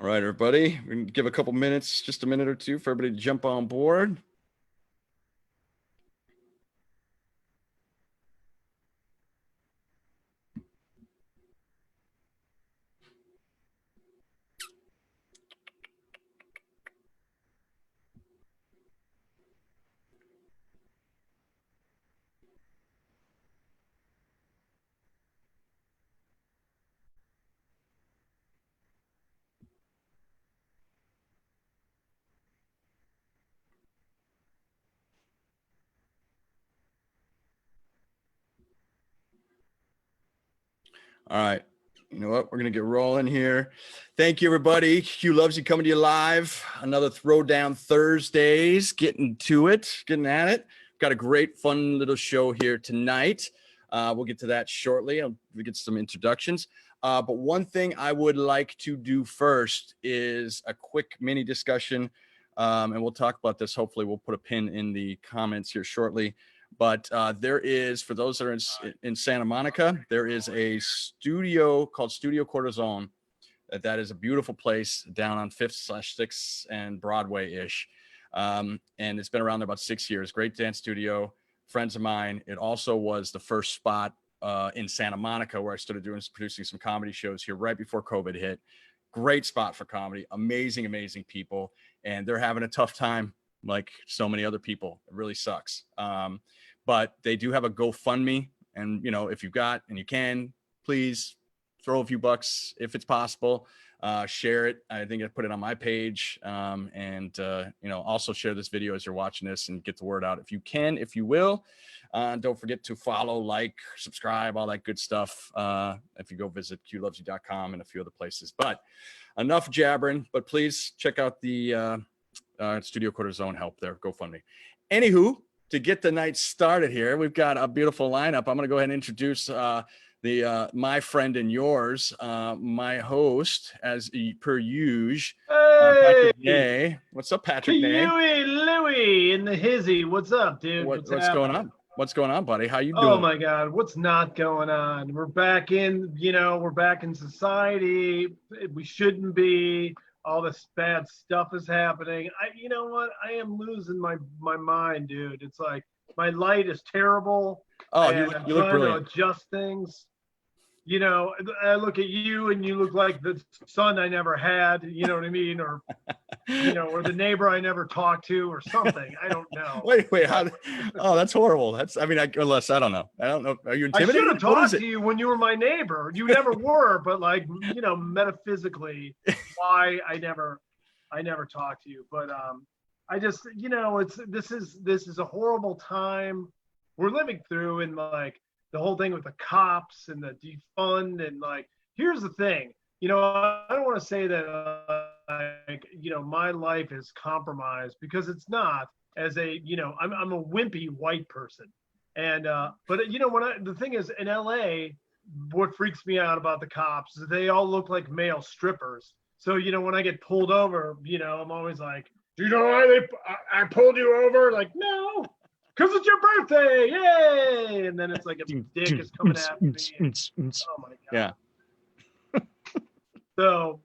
All right, everybody. We can give a couple minutes, just a minute or two for everybody to jump on board. All right. You know what? We're going to get rolling here. Thank you, everybody. Hugh loves you coming to you live. Another Throwdown Thursdays. Getting to it, getting at it. Got a great, fun little show here tonight. We'll get to that shortly. We'll get some introductions. But one thing I would like to do first is a quick mini discussion. And we'll talk about this. Hopefully, we'll put a pin in the comments here shortly. But there is, for those that are in Santa Monica, there is a studio called Studio Cortisone. That is a beautiful place down on 5th/6th and Broadway-ish. And it's been around there about 6 years. Great dance studio, friends of mine. It also was the first spot in Santa Monica where I started producing some comedy shows here right before COVID hit. Great spot for comedy. Amazing, amazing people. And they're having a tough time like so many other people. It really sucks. But they do have a GoFundMe. And, you know, if you've got and you can, please throw a few bucks if it's possible. Share it. I think I put it on my page. And you know, also share this video as you're watching this and get the word out if you can, if you will. Don't forget to follow, like, subscribe, all that good stuff. If you go visit qlovesyou.com and a few other places. But enough jabbering. But please check out the Studio Cortisone help there. GoFundMe. Anywho, to get the night started here, we've got a beautiful lineup. I'm going to go ahead and introduce my friend and yours, my host, as per usual. Hey, Patrick Nay. What's up, Patrick Nay? Huey Louie in the hizzy. What's up, dude? What's going on? What's going on, buddy? How you doing? Oh my God, what's not going on? We're back in, we're back in society. We shouldn't be. All this bad stuff is happening. You know what? I am losing my mind, dude. It's like my light is terrible. Oh, and you look brilliant. To adjust things. You know, I look at you and you look like the son I never had, you know what I mean? Or, or the neighbor I never talked to or something. I don't know. Wait, how? Oh, that's horrible. I don't know. Are you intimidated? I should have talked to you when you were my neighbor. You never were, but like, metaphysically, why I never talked to you. But I just, this is a horrible time we're living through, and like, the whole thing with the cops and the defund, and like, here's the thing, I don't want to say that, my life is compromised, because it's not. As a, I'm a wimpy white person, and but the thing is, in LA, what freaks me out about the cops is they all look like male strippers. So when I get pulled over, I'm always like, do you know why I pulled you over? Like, no. Because it's your birthday, yay! And then it's like a dick is coming at me. Oh my God. Yeah. So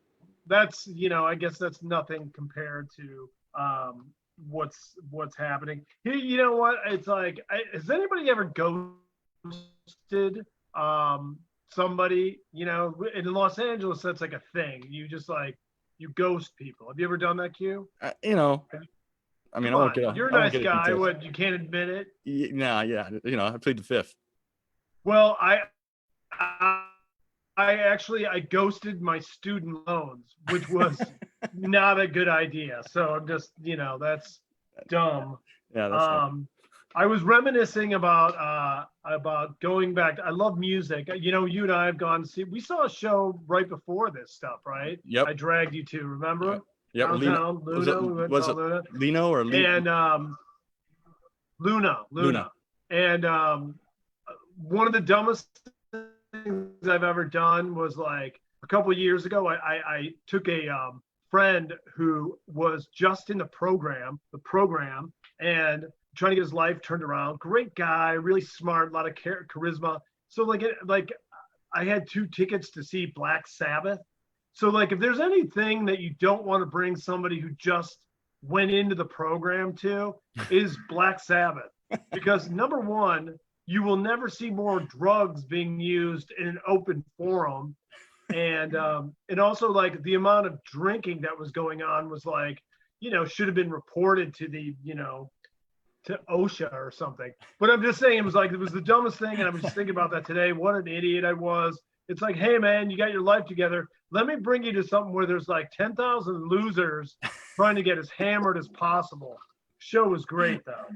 that's, I guess that's nothing compared to what's happening. You know what? It's like, has anybody ever ghosted somebody? In Los Angeles, that's like a thing. You just like, you ghost people. Have you ever done that, Q? I mean, I won't get. You're a nice guy. What, you can't admit it? Nah, yeah. I plead the fifth. Well, I actually ghosted my student loans, which was not a good idea. So I'm just, that's dumb. Yeah, that's I was reminiscing about going back. I love music. You and I have gone to see. We saw a show right before this stuff, right? Yep. I dragged you to. Remember? Yeah. Downtown, Luna. Was it Lino or Lino? And Luna. And one of the dumbest things I've ever done was, like, a couple of years ago, I took a friend who was just in the program, and trying to get his life turned around. Great guy, really smart, a lot of charisma. So like I had 2 tickets to see Black Sabbath. So like, if there's anything that you don't want to bring somebody who just went into the program to, is Black Sabbath, because number one, you will never see more drugs being used in an open forum, and also like the amount of drinking that was going on was like, you know, should have been reported to the, you know, to OSHA or something. But I'm just saying, it was the dumbest thing, and I was just thinking about that today. What an idiot I was. It's like, hey man, you got your life together. Let me bring you to something where there's like 10,000 losers trying to get as hammered as possible. Show was great though.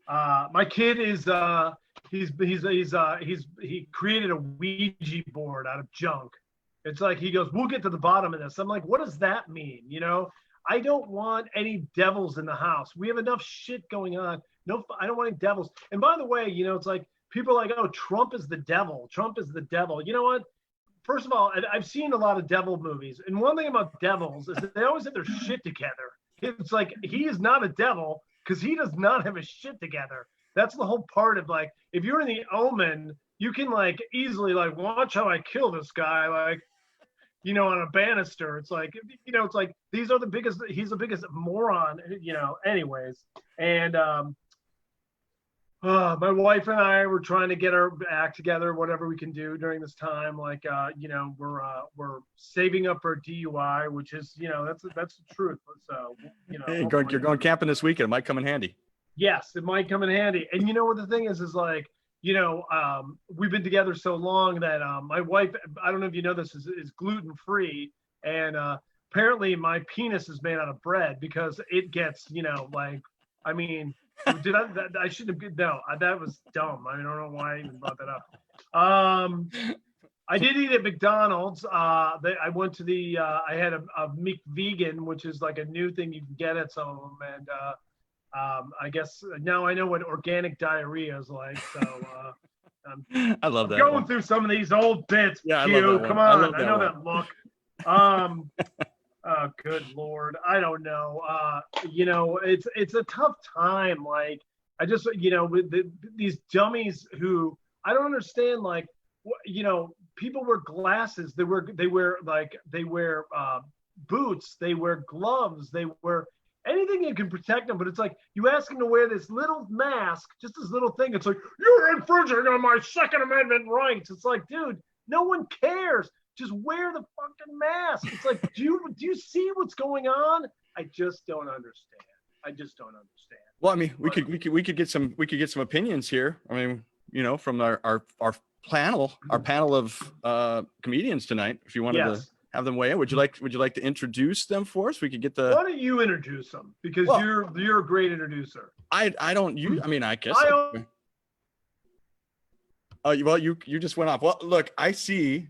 My kid is he created a Ouija board out of junk. It's like, he goes, we'll get to the bottom of this. I'm like, what does that mean? You know, I don't want any devils in the house. We have enough shit going on. No, I don't want any devils. And by the way, you know, it's like, people are like, oh, Trump is the devil. Trump is the devil. You know what? First of all, I've seen a lot of devil movies. And one thing about devils is that they always have their shit together. It's like, he is not a devil because he does not have his shit together. That's the whole part of like, if you're in the Omen, you can like easily like, watch how I kill this guy. Like, you know, on a banister. It's like, you know, it's like, he's the biggest moron, you know, anyways. And, my wife and I were trying to get our act together, whatever we can do during this time. Like, you know, we're saving up for a DUI, which is, you know, that's the truth. So, you know, Hey, you're going camping this weekend. It might come in handy. Yes, it might come in handy. And you know what the thing is like, you know, we've been together so long that my wife, I don't know if you know this, is gluten-free. And apparently my penis is made out of bread because it gets, you know, like, I mean, I shouldn't have, no, that was dumb. I don't know why I even brought that up. I did eat at McDonald's. I went to I had a McVegan, which is like a new thing you can get at some of them. And I guess now I know what organic diarrhea is like. So I love that. Going through some of these old bits. Yeah, Q, I love that come one. on, I know that look. Oh, good Lord. I don't know. You know, it's a tough time. Like, I just, you know, with these dummies who I don't understand, like, you know, people wear glasses. They wear boots. They wear gloves. They wear anything that can protect them. But it's like, you ask them to wear this little mask, just this little thing. It's like, you're infringing on my Second Amendment rights. It's like, dude, no one cares. Just wear the fucking mask. It's like, do you see what's going on? I just don't understand. Well, I mean, we could get some opinions here. I mean, you know, from our panel of comedians tonight. If you wanted to have them weigh in, would you like to introduce them for us? We could get the. Why don't you introduce them? Because you're a great introducer. I don't use. I mean, I guess. Well, you just went off. Well, look, I see.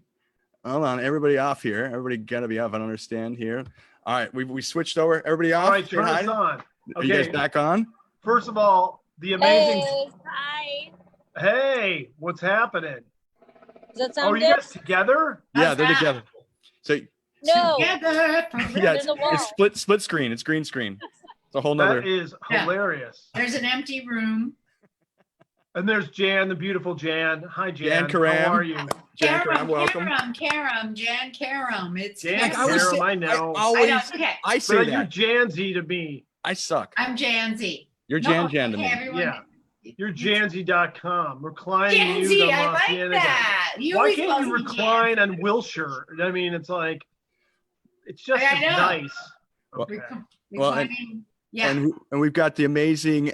Hold on, everybody off here. Everybody gotta be off. I don't understand here. All right, we switched over. Everybody off. All right, turn us on. Are you guys back on? First of all, the amazing. Hey, hi. Hey, what's happening? Does that sound good? Are you guys together? Yeah, they're together. So no. Together. Yeah, it's split screen. It's green screen. It's a whole nother. That is hilarious. There's an empty room. And there's Jan, the beautiful Jan. Hi, Jan. Jann Karam. How are you? Jann Karam, welcome. Jann Karam. It's Jann Karam, I know. I say but that. You're Janzy to me. I suck. I'm Janzy. You're Jan to me. Everyone, yeah. You're Janzy.com. Reclining Janzy, I like that. Why can't you recline on Wilshire? I mean, it's like, it's just nice. Okay. And we've got the amazing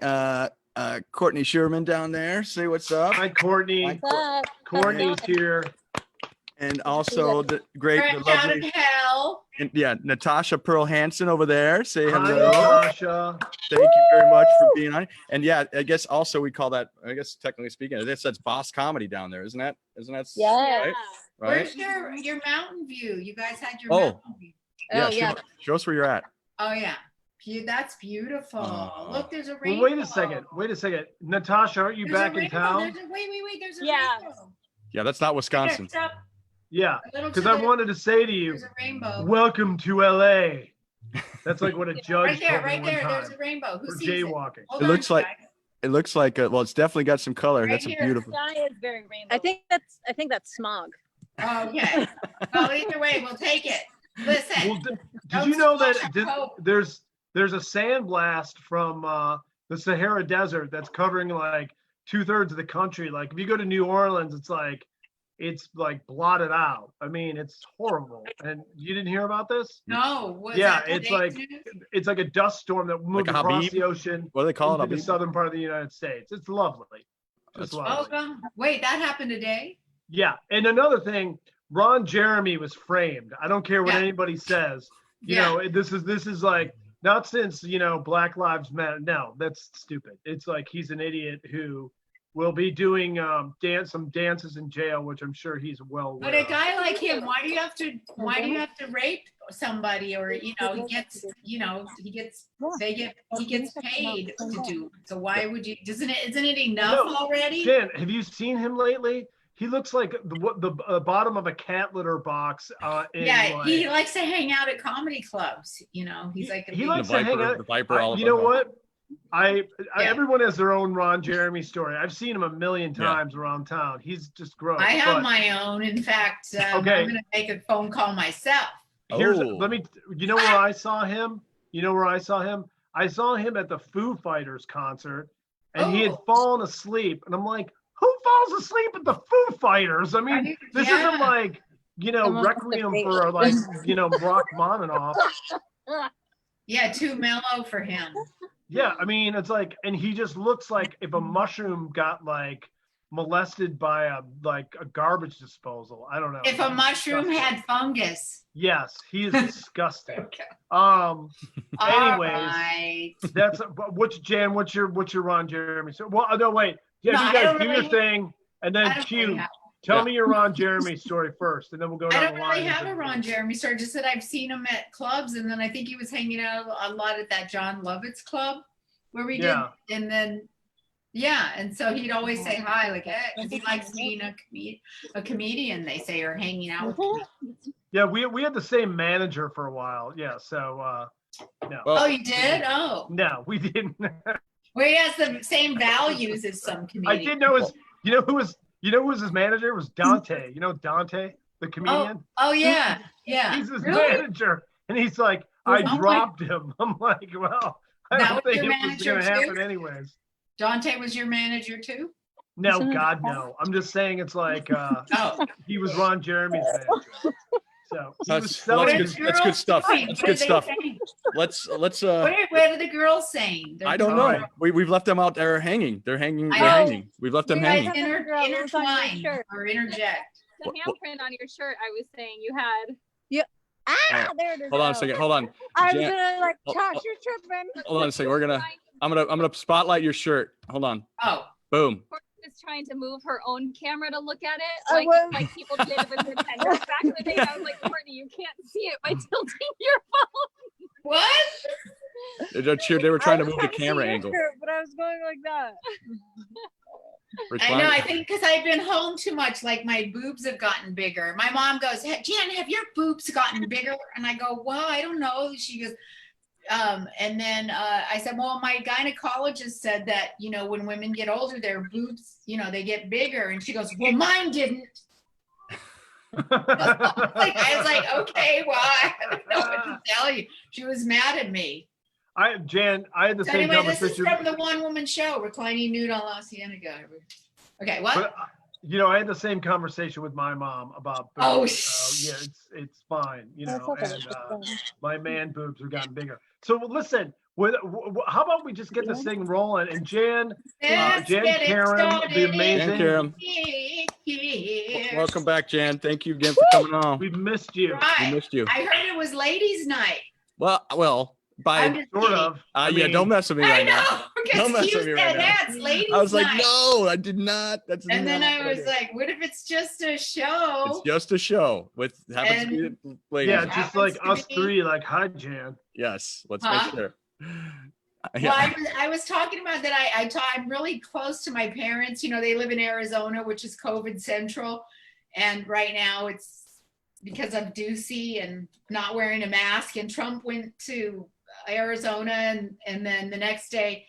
Courtney Scheureman down there. Say what's up. Hi, Courtney. Courtney's here. And also the great, the lovely, and Natasha Hansen over there. Say hello. Hi, Natasha. Thank you very much for being on. And yeah, I guess also we call that, I guess technically speaking, that's Boss Comedy down there, isn't that? Yeah. Right? Where's your mountain view? You guys had your mountain view. Yeah. Show us where you're at. Oh yeah. That's beautiful. Look, there's a rainbow. Well, wait a second. Natasha, aren't you back in town? Wait. There's a rainbow. Yeah, that's not Wisconsin. Yeah, because I wanted to say to you, welcome to LA. That's like what a judge right there. There's a rainbow. Who sees jaywalking. It looks like well, it's definitely got some color. Right that's here. a beautiful. The sky is very rainbow. I think that's smog. Okay. Well, either way, we'll take it. Listen. Well, did don't you know that squash our hope. there's a sandblast from the Sahara Desert that's covering like 2/3 of the country? Like if you go to New Orleans, it's like blotted out. I mean, it's horrible. And you didn't hear about this? No. Was Yeah, that the it's fake like news? it's like a dust storm that moved a across Habib? the ocean What do they call it? into the Habib? southern part of the United States. It's lovely. Just That's Oh, lovely. God. Wait, that happened today? Yeah, and another thing, Ron Jeremy was framed. I don't care what Yeah. anybody says. You Yeah. know, this is like not since Black Lives Matter. No, that's stupid. It's like he's an idiot who will be doing some dances in jail, which I'm sure he's well aware But a of. guy like him, why do you have to rape somebody, or he gets paid to do. So why would you, isn't it enough No, already? Jen, have you seen him lately? He looks like the bottom of a cat litter box. Yeah, he likes to hang out at comedy clubs, he's like he big- likes to hang out. The Viper. All You know what? Yeah. Everyone has their own Ron Jeremy story. I've seen him a million Yeah. times around town. He's just gross. I have but my own. In fact, Okay. I'm gonna make a phone call myself. here's Oh. you know where I saw him? You know where I saw him? I saw him at the Foo Fighters concert, and he had Oh. fallen asleep. And I'm like, who falls asleep at the Foo Fighters? I mean, this Yeah. isn't like Requiem for like Rachmaninoff. Yeah, too mellow for him. Yeah, I mean, it's like, and he just looks like if a mushroom got like molested by a garbage disposal. I don't know. If a He's mushroom disgusting. had fungus. Yes, he is disgusting. Okay. Anyways, Alright. that's what's your Ron Jeremy? So, well, no, wait. Yeah, No, you I guys don't do your really- thing, and I then don't Q. really have, Tell Yeah. me your Ron Jeremy story first, and then we'll go I down don't the line. really have a Ron Jeremy story. Just that I've seen him at clubs, and then I think he was hanging out a lot at that John Lovitz club where we Yeah. did, and then and so he'd always say hi, like, hey, 'cause he likes being a comedian, they say, or hanging out with comedians. Yeah, we had the same manager for a while. Yeah, so no, Well, Oh, you did? Oh, no, we didn't. well, he has the same values as some I comedians. did know his. You know who was his manager? It was Dante. You know Dante, the comedian. Oh yeah, yeah. He's his Really? manager, and he's like, I Oh my- dropped him. I'm like, well, I That don't was think your it was manager going to too? happen anyways. Dante was your manager too? No, Isn't it God, the no. I'm just saying it's like Oh. he was Ron Jeremy's manager. So he was That's selling good. his- That's good stuff. Saying? That's What good are they stuff. saying? Let's What are the girls saying? I don't All know. right. We've left them out there hanging. They're hanging. I They're know. hanging. We've left them You guys hanging. have- Girl, it was on your Intertwine shirt. or interject. The What- handprint on your shirt, I was saying you had. There it is. Hold on a second. Hold on. I was Jan- gonna like Oh, toss oh. your tripping. Hold on a second. I'm gonna spotlight your shirt. Hold on. Oh, Boom. Courtney was trying to move her own camera to look at it, I like was. like people did with Nintendo back in the day. I was like, Courtney, you can't see it by tilting your phone. what? They were trying to I was move the see camera your angle. shirt, but I was going like that. I know. I think because I've been home too much, like my boobs have gotten bigger. My mom goes, hey, Jan, have your boobs gotten bigger? And I go, well, I don't know. She goes, and then I said, well, my gynecologist said that, when women get older, their boobs, they get bigger. And she goes, well, mine didn't. I was like, okay, well, I don't know what to tell you. She was mad at me. Jan, I had the So same anyway, this is conversation. from the one woman show, Reclining Nude on La Cienega. Okay, what? But, I had the same conversation with my mom about boobs. Oh, Yeah, it's fine, That's okay. and my man boobs have gotten bigger. So listen, how about we just get this thing rolling? And Jann Let's Jann get it Karam, started. the amazing. Jann Karam. Here. Welcome back, Jan. Thank you again for coming on. We've missed you. We Right. missed you. I heard it was ladies' night. Well, I'm by just Sort kidding. of. yeah, don't mess with me I right now. know, Don't mess because you with me said right now. that's ladies' I was like, night. no, I did not. That's And then not I what was did. like, what if it's just a show? It's just a show with happens to be the ladies. Yeah, Happens just like to us be- three, like, hi, Jan. Yes, let's Huh? make sure. Well, Yeah. I was talking about that. I'm really close to my parents. They live in Arizona, which is COVID central. And right now it's because of Ducey and not wearing a mask. And Trump went to Arizona. And then the next day,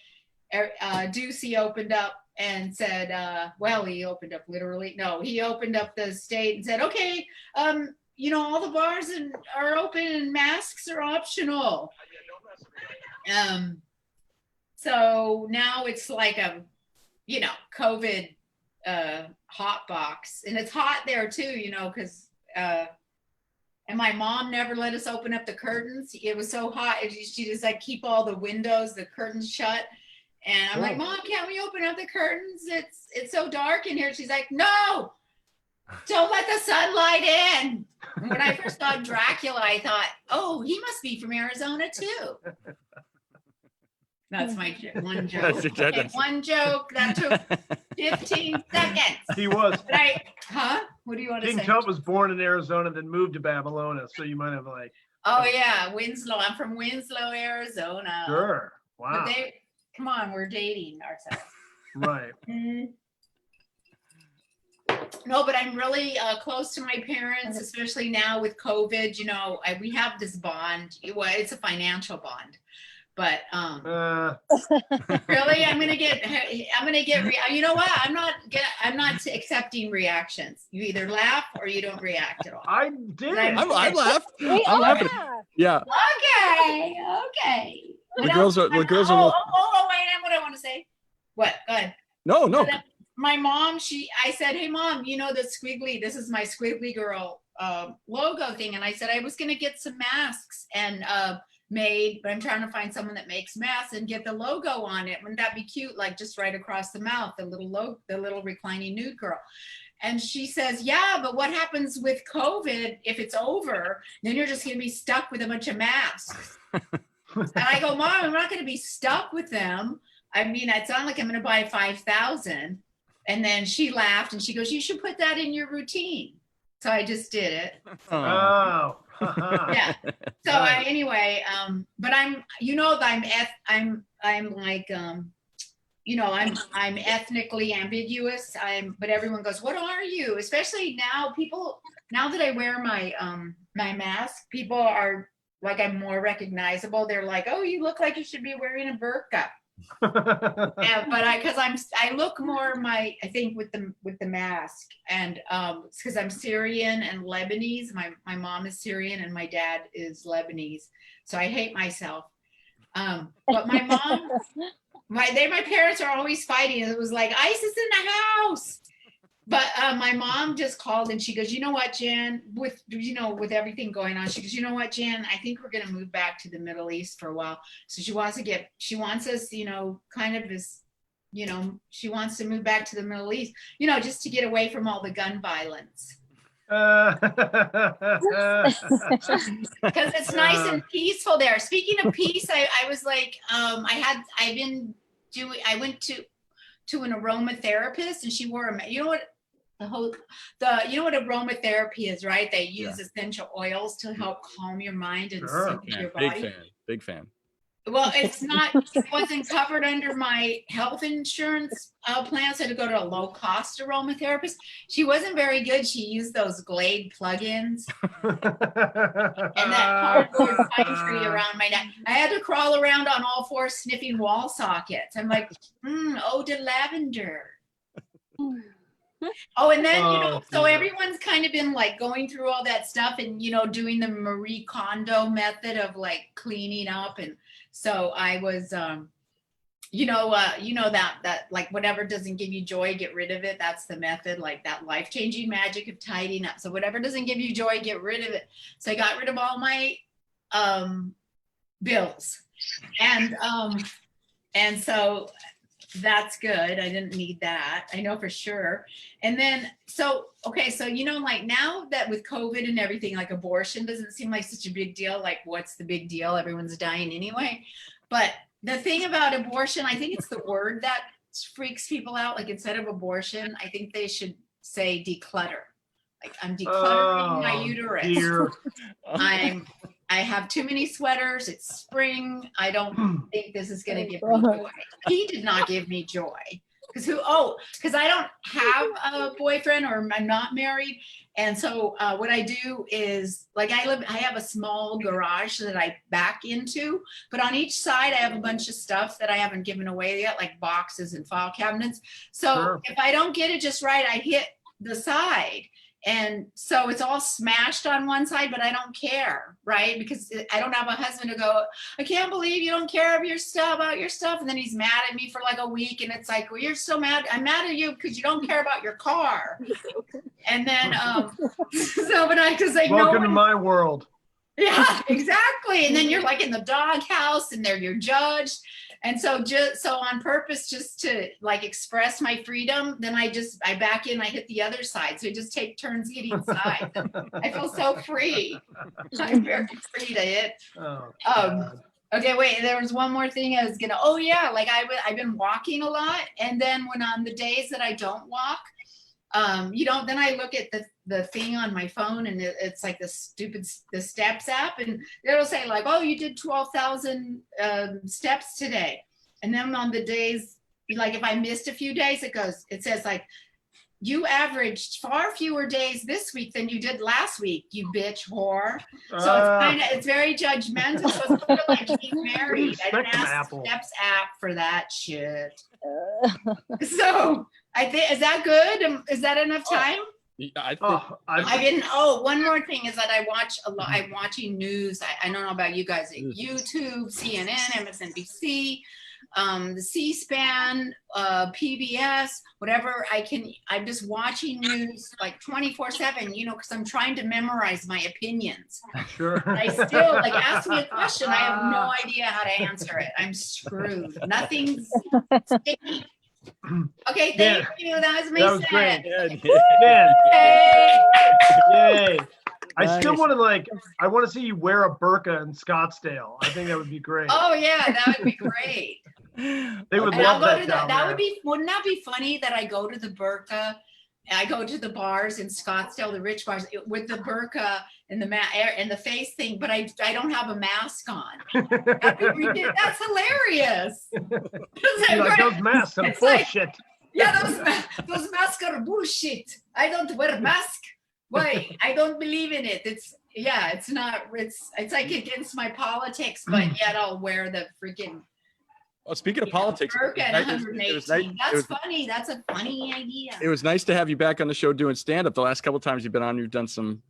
Ducey opened up and said, well, he opened up he opened up the state and said, okay, all the bars are open and masks are optional. So now it's like a, COVID hot box, and it's hot there too, because and my mom never let us open up the curtains. It was so hot. She just like keep all the windows, the curtains shut. And I'm like, Mom, can't we open up the curtains? It's so dark in here. She's like, no, don't let the sunlight in. When I first saw Dracula, I thought, oh, he must be from Arizona too. That's my one joke. Okay, one joke that took 15 seconds. He was. But what do you want to say? King Tut was born in Arizona, then moved to Babylon, so you might have like. Oh yeah, Winslow. I'm from Winslow, Arizona. Sure. Wow. But come on, we're dating ourselves. Right. No, but I'm really close to my parents, especially now with COVID. We have this bond. It's a financial bond. But really, I'm gonna get. You know what? I'm not accepting reactions. You either laugh or you don't react at all. I did. I laughed. Wait, I'm laughing. yeah. Okay. The girls are. Oh, wait! What I want to say? What? Go ahead. No. So my mom. I said, "Hey, Mom, the squiggly. This is my squiggly girl logo thing." And I said I was gonna get some masks and made, but I'm trying to find someone that makes masks and get the logo on it. Wouldn't that be cute? Like just right across the mouth, the little reclining nude girl. And she says, yeah, but what happens with COVID if it's over? Then you're just going to be stuck with a bunch of masks. And I go, Mom, I'm not going to be stuck with them. I mean, it's not like I'm going to buy 5,000. And then she laughed and she goes, you should put that in your routine. So I just did it. Oh. Yeah. So anyway, but I'm ethnically ambiguous. But everyone goes, what are you? Especially now that I wear my mask, people are like, I'm more recognizable. They're like, oh, you look like you should be wearing a burqa. Yeah, but I look more I think with the mask, and it's because I'm Syrian and Lebanese. My mom is Syrian and my dad is Lebanese, so I hate myself. But my mom, my parents are always fighting. It was like ISIS in the house. But my mom just called and she goes, you know what, Jan, with everything going on, she goes, you know what, Jan, I think we're going to move back to the Middle East for a while. So she wants us, kind of as, she wants to move back to the Middle East, just to get away from all the gun violence. Because it's nice and peaceful there. Speaking of peace, I was like, I went to an aromatherapist and she wore what aromatherapy is, right? They use essential oils to help calm your mind and soothe your body. Big fan. Well, it wasn't covered under my health insurance plan, so I had to go to a low-cost aromatherapist. She wasn't very good. She used those Glade plugins and that cardboard pine tree around my neck. I had to crawl around on all fours sniffing wall sockets. I'm like, eau de lavender. Oh, and then, so everyone's kind of been like going through all that stuff and, doing the Marie Kondo method of like cleaning up. And so I was, that like whatever doesn't give you joy, get rid of it. That's the method, like that life-changing magic of tidying up. So whatever doesn't give you joy, get rid of it. So I got rid of all my bills. And so that's good. I didn't need that. I know for sure. And then, like now that with COVID and everything, like abortion doesn't seem like such a big deal. Like what's the big deal? Everyone's dying anyway. But the thing about abortion, I think it's the word that freaks people out. Like instead of abortion, I think they should say declutter. Like I'm decluttering my uterus. Dear. I have too many sweaters. It's spring. I don't think this is going to give me joy. He did not give me joy. Because I don't have a boyfriend or I'm not married. And so what I do is like I have a small garage that I back into, but on each side I have a bunch of stuff that I haven't given away yet, like boxes and file cabinets. So if I don't get it just right, I hit the side. And so it's all smashed on one side, but I don't care, right? Because I don't have a husband to go, I can't believe you don't care about your stuff. And then he's mad at me for like a week. And it's like, well, you're so mad. I'm mad at you because you don't care about your car. And then, Welcome to my world. Yeah, exactly. And then you're like in the doghouse and you're judged. And so on purpose, just to like express my freedom, then I back in, I hit the other side. So I just take turns hitting sides. I feel so free. I'm very free to hit. Okay, wait, there was one more thing I was gonna, I've been walking a lot. And then when on the days that I don't walk, then I look at the thing on my phone and it's like the steps app and it'll say like, oh, you did 12,000 steps today. And then on the days, like if I missed a few days, it says like, you averaged far fewer days this week than you did last week, you bitch whore. So it's very judgmental. So it's sort of like being married. I didn't ask the Steps app for that shit. So I think, is that good? Is that enough time? One more thing is that I watch a lot. I'm watching news. I don't know about you guys. YouTube, CNN, MSNBC, the C-SPAN, PBS, whatever I can. I'm just watching news like 24/7. Because I'm trying to memorize my opinions. Sure. I still ask me a question. I have no idea how to answer it. I'm screwed. Nothing's sticky. Okay, thank you. That was my That was set. great. Yay. Yay. I still want to I want to see you wear a burqa in Scottsdale. I think that would be great. Oh yeah, that would be great. They would love that down there. Wouldn't that be funny that I go to the burqa, and I go to the bars in Scottsdale, the rich bars, with the burqa and the face thing, but I don't have a mask on. That's hilarious. Those masks are bullshit. Those masks are bullshit. I don't wear a mask. Why? I don't believe in it. It's not. It's like against my politics, but yet I'll wear the freaking. Well, speaking of politics, That's funny. That's a funny idea. It was nice to have you back on the show doing stand-up. The last couple of times you've been on, you've done some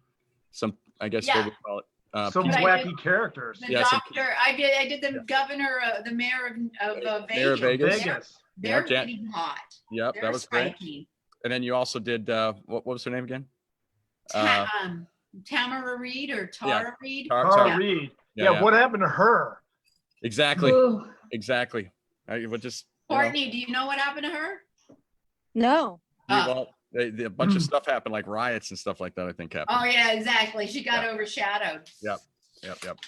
I guess what we call it. Some wacky characters. The doctor. I did the governor, the mayor of Vegas. Mayor of Vegas. They're pretty hot. Yep, that was great. And then you also did what was her name again? Tamara Reed or Tara Reed? Tara Reed. Yeah, what happened to her? Exactly. Exactly. I would just. Courtney, do you know what happened to her? No. Well, a bunch of stuff happened, like riots and stuff like that, I think happened. Oh yeah, exactly. She got overshadowed. Yep.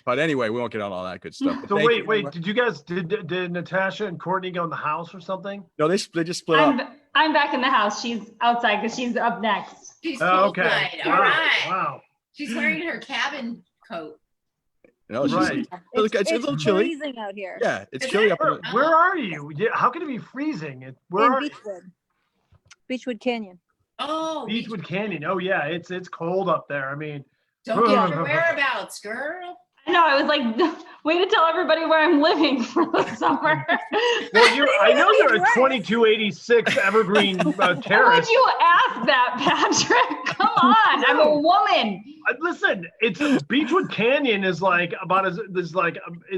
But anyway, we won't get on all that good stuff. So wait, did you guys did Natasha and Courtney go in the house or something? No, they just split up. I'm back in the house. She's outside because she's up next. She's okay. All right. Wow. She's wearing her cabin coat. No, it's a little chilly. Freezing out here. Yeah, it's chilly up there. Where are you? How can it be freezing? In Beechwood Canyon. Oh, Beechwood Canyon. Oh yeah, it's cold up there. I mean, don't get your whereabouts, girl. No, I was like, way to tell everybody where I'm living for the summer. Well, I know you're at 2286 Evergreen Terrace. Why would you ask that, Patrick? Come on, I'm a woman. Listen, it's Beechwood Canyon is like about is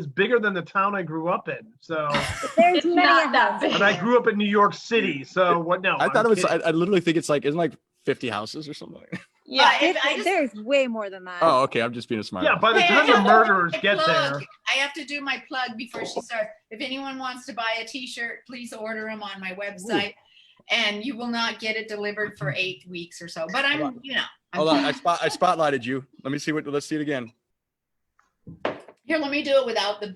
bigger than the town I grew up in. So there's not that big. And I grew up in New York City. So what? No, I thought it was. I literally think it's like 50 houses or something. Yeah, there's way more than that. Oh, okay. I'm just being a smart. Yeah, by the time the murderers get there. I have to do my plug before she starts. If anyone wants to buy a t-shirt, please order them on my website. And you will not get it delivered for 8 weeks or so. But I'm. Hold on. I spotlighted you. Let's see it again. Here, let me do it without the.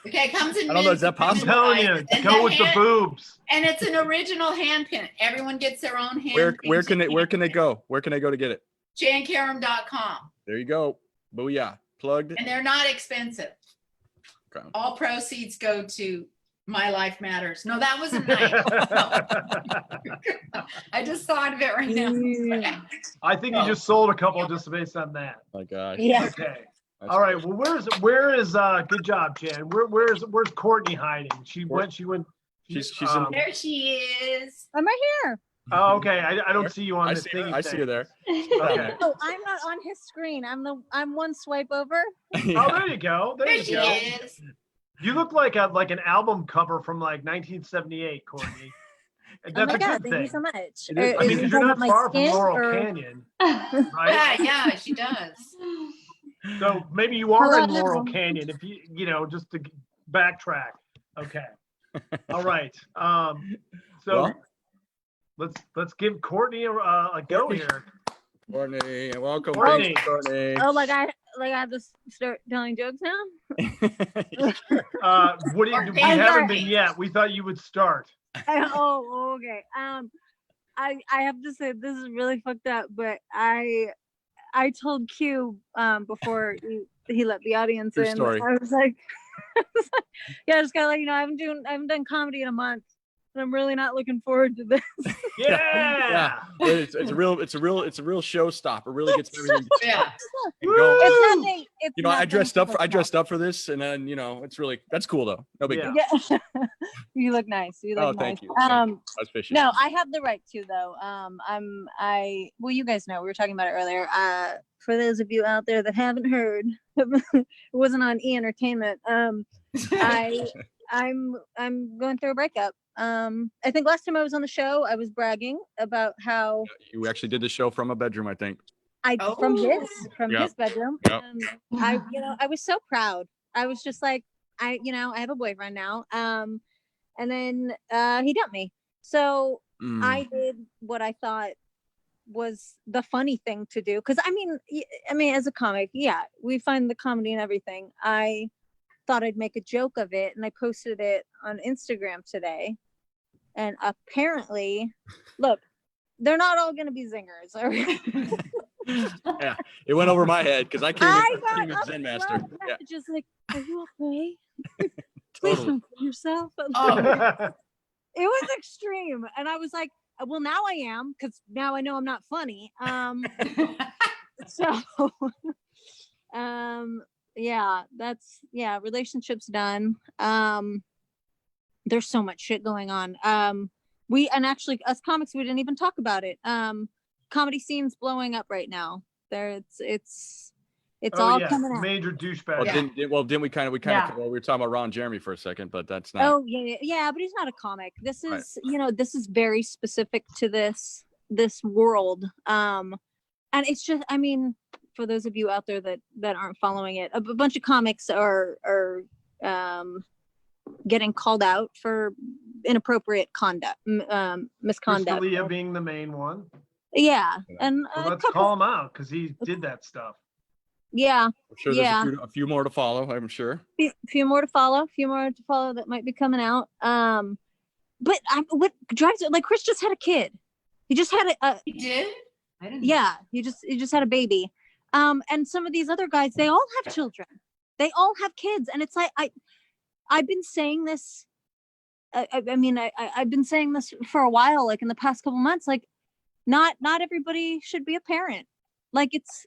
Okay, it comes in. I don't know. Is that possible? I'm telling you, go with the boobs. And it's an original hand pin. Everyone gets their own hand. Where can they go? Where can they go to get it? JannKaram.com. There you go. Booyah. Plugged. And they're not expensive. Okay. All proceeds go to My life matters. No, that wasn't nice. I just thought of it right now. I think you just sold a couple just based on that. Oh my gosh. Yeah. Okay. That's All right. Well, where is good job, Jan. Where's Courtney hiding? She went. She's There she is. I'm right here. Oh, okay. I don't see you on I this see thing. her. I see her there. Okay. Oh, I'm not on his screen. I'm one swipe over. Oh, there you go. There There you she go. is. You look like an album cover from like 1978, Courtney. Oh That's my a God, good thank you thing. so much. It is. I mean, because you're not my far from skin Laurel or- Canyon, right? Yeah, she does. So maybe you are in Hello. Laurel Canyon if just to backtrack. Okay. All right. So let's give Courtney a go Courtney. here. Courtney, welcome. Courtney. Thanks, Courtney. Oh, I have to start telling jokes now. We I'm haven't sorry. been yet. We thought you would start. Oh, okay. I have to say this is really fucked up, but I told Q before he let the audience True in. story. I was like, yeah, I just gotta let you know I haven't done comedy in a month, and I'm really not looking forward to this. Yeah. It's a real showstopper. It really gets everything Yeah. going. It's nothing. It's You know, I nothing dressed up for this, and then that's cool though. No big Yeah. deal. Yeah. You look nice. You look Oh, nice. thank you. I was fishing. No, I have the right to though. Well, you guys know we were talking about it earlier. For those of you out there that haven't heard, it wasn't on E Entertainment. I'm going through a breakup. I think last time I was on the show, I was bragging about how You actually did the show from a bedroom, I think. from Oh. his bedroom. Yep. I was so proud. I was just like, I have a boyfriend now. And then he dumped me. So I did what I thought was the funny thing to do. Cause I mean, as a comic, yeah, we find the comedy and everything. I thought I'd make a joke of it, and I posted it on Instagram today. And apparently, look, they're not all going to be zingers. All right? Yeah, it went over my head because I came in got Zen Master. Yeah, just like, are you okay? Please totally. don't kill yourself. Oh. It was extreme, and I was like, well, now I am, because now I know I'm not funny. So relationship's done. There's so much shit going on. Actually, us comics, we didn't even talk about it. Comedy scene's blowing up right now. It's all coming out. Major douchebag. Didn't we kind of we were talking about Ron Jeremy for a second, but that's not. Oh yeah, but he's not a comic. This is this is very specific to this world. And it's just, I mean, for those of you out there that aren't following it, a bunch of comics are getting called out for inappropriate conduct, misconduct. Leah being the main one. Yeah, and let's call him out because he did that stuff. Yeah, I'm sure there's a few more to follow. I'm sure. A few more to follow that might be coming out. But what drives it? Like, Chris just had a kid. He just had He did? I didn't. Yeah, he just had a baby. And some of these other guys, they all have children. They all have kids, and it's like I've been saying this. I've been saying this for a while, like in the past couple months. Like, not everybody should be a parent. Like, it's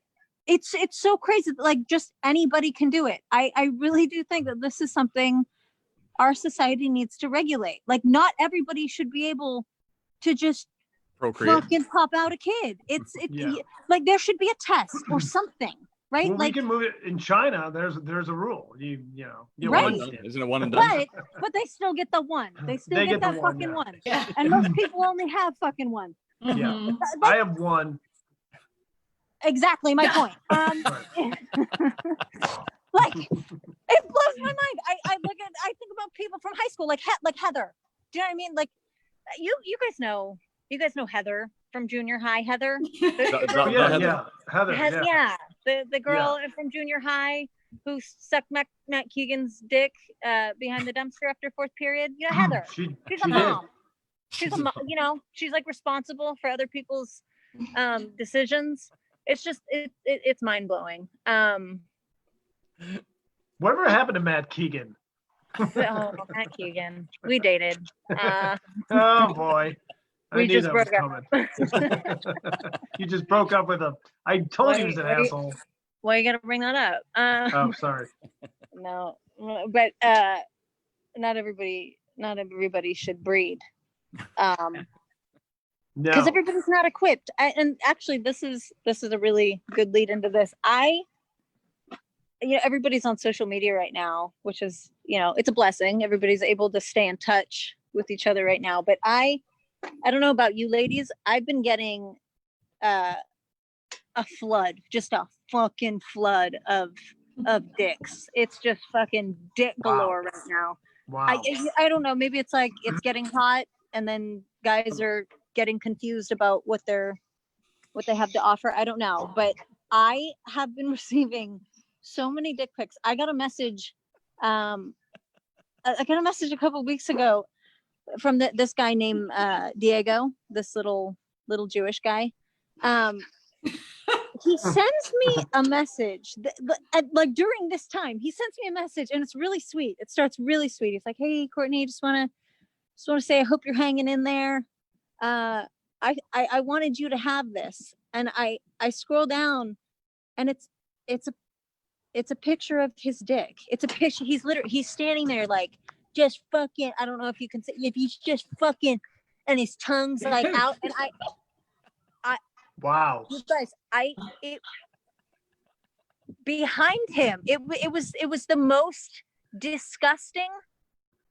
so crazy that, like, just anybody can do it. I really do think that this is something our society needs to regulate. Like, not everybody should be able to just procreate, fucking pop out a kid. Like, there should be a test or something, right? Well, like, we can move it in China. There's a rule. You right. Isn't it one and done? But they still get the one. They still get that one, fucking yeah. one. Yeah. And most people only have fucking one. Yeah, I have one. Exactly my point. Like, it blows my mind. I think about people from high school, like Heather. Do you know what I mean? Like, you guys know Heather from junior high. Heather. Yeah, Heather. Yeah, the girl from junior high who sucked Matt Keegan's dick behind the dumpster after fourth period. You know, Heather. She's a mom. She's a mom. You know, she's like responsible for other people's decisions. It's just it's mind blowing. Whatever happened to Matt Keegan? Oh, Matt Keegan. We dated. Oh boy. I We knew just that was broke coming. You just broke up with him. I told you he was an Wait. asshole. Why you gotta bring that up? Oh, sorry. No, but not everybody should breed. No. Because everybody's not equipped. And actually, this is a really good lead into this. Everybody's on social media right now, which is, it's a blessing. Everybody's able to stay in touch with each other right now. But I don't know about you ladies. I've been getting a flood, just a fucking flood of dicks. It's just fucking dick galore right now. Wow. I don't know. Maybe it's like it's getting hot, and then guys are getting confused about what they have to offer. I don't know, but I have been receiving so many dick pics. I got a message. I got a message a couple of weeks ago from this guy named Diego, this little Jewish guy. He sends me a message like during this time. He sends me a message, and it's really sweet. It starts really sweet. He's like, "Hey, Courtney, just want to say I hope you're hanging in there. I wanted you to have this." And I scroll down, and it's a picture of his dick. It's a picture. He's standing there like just fucking. I don't know if you can say if he's just fucking, and his tongue's like out, and I. Wow. You guys, behind him, it was the most disgusting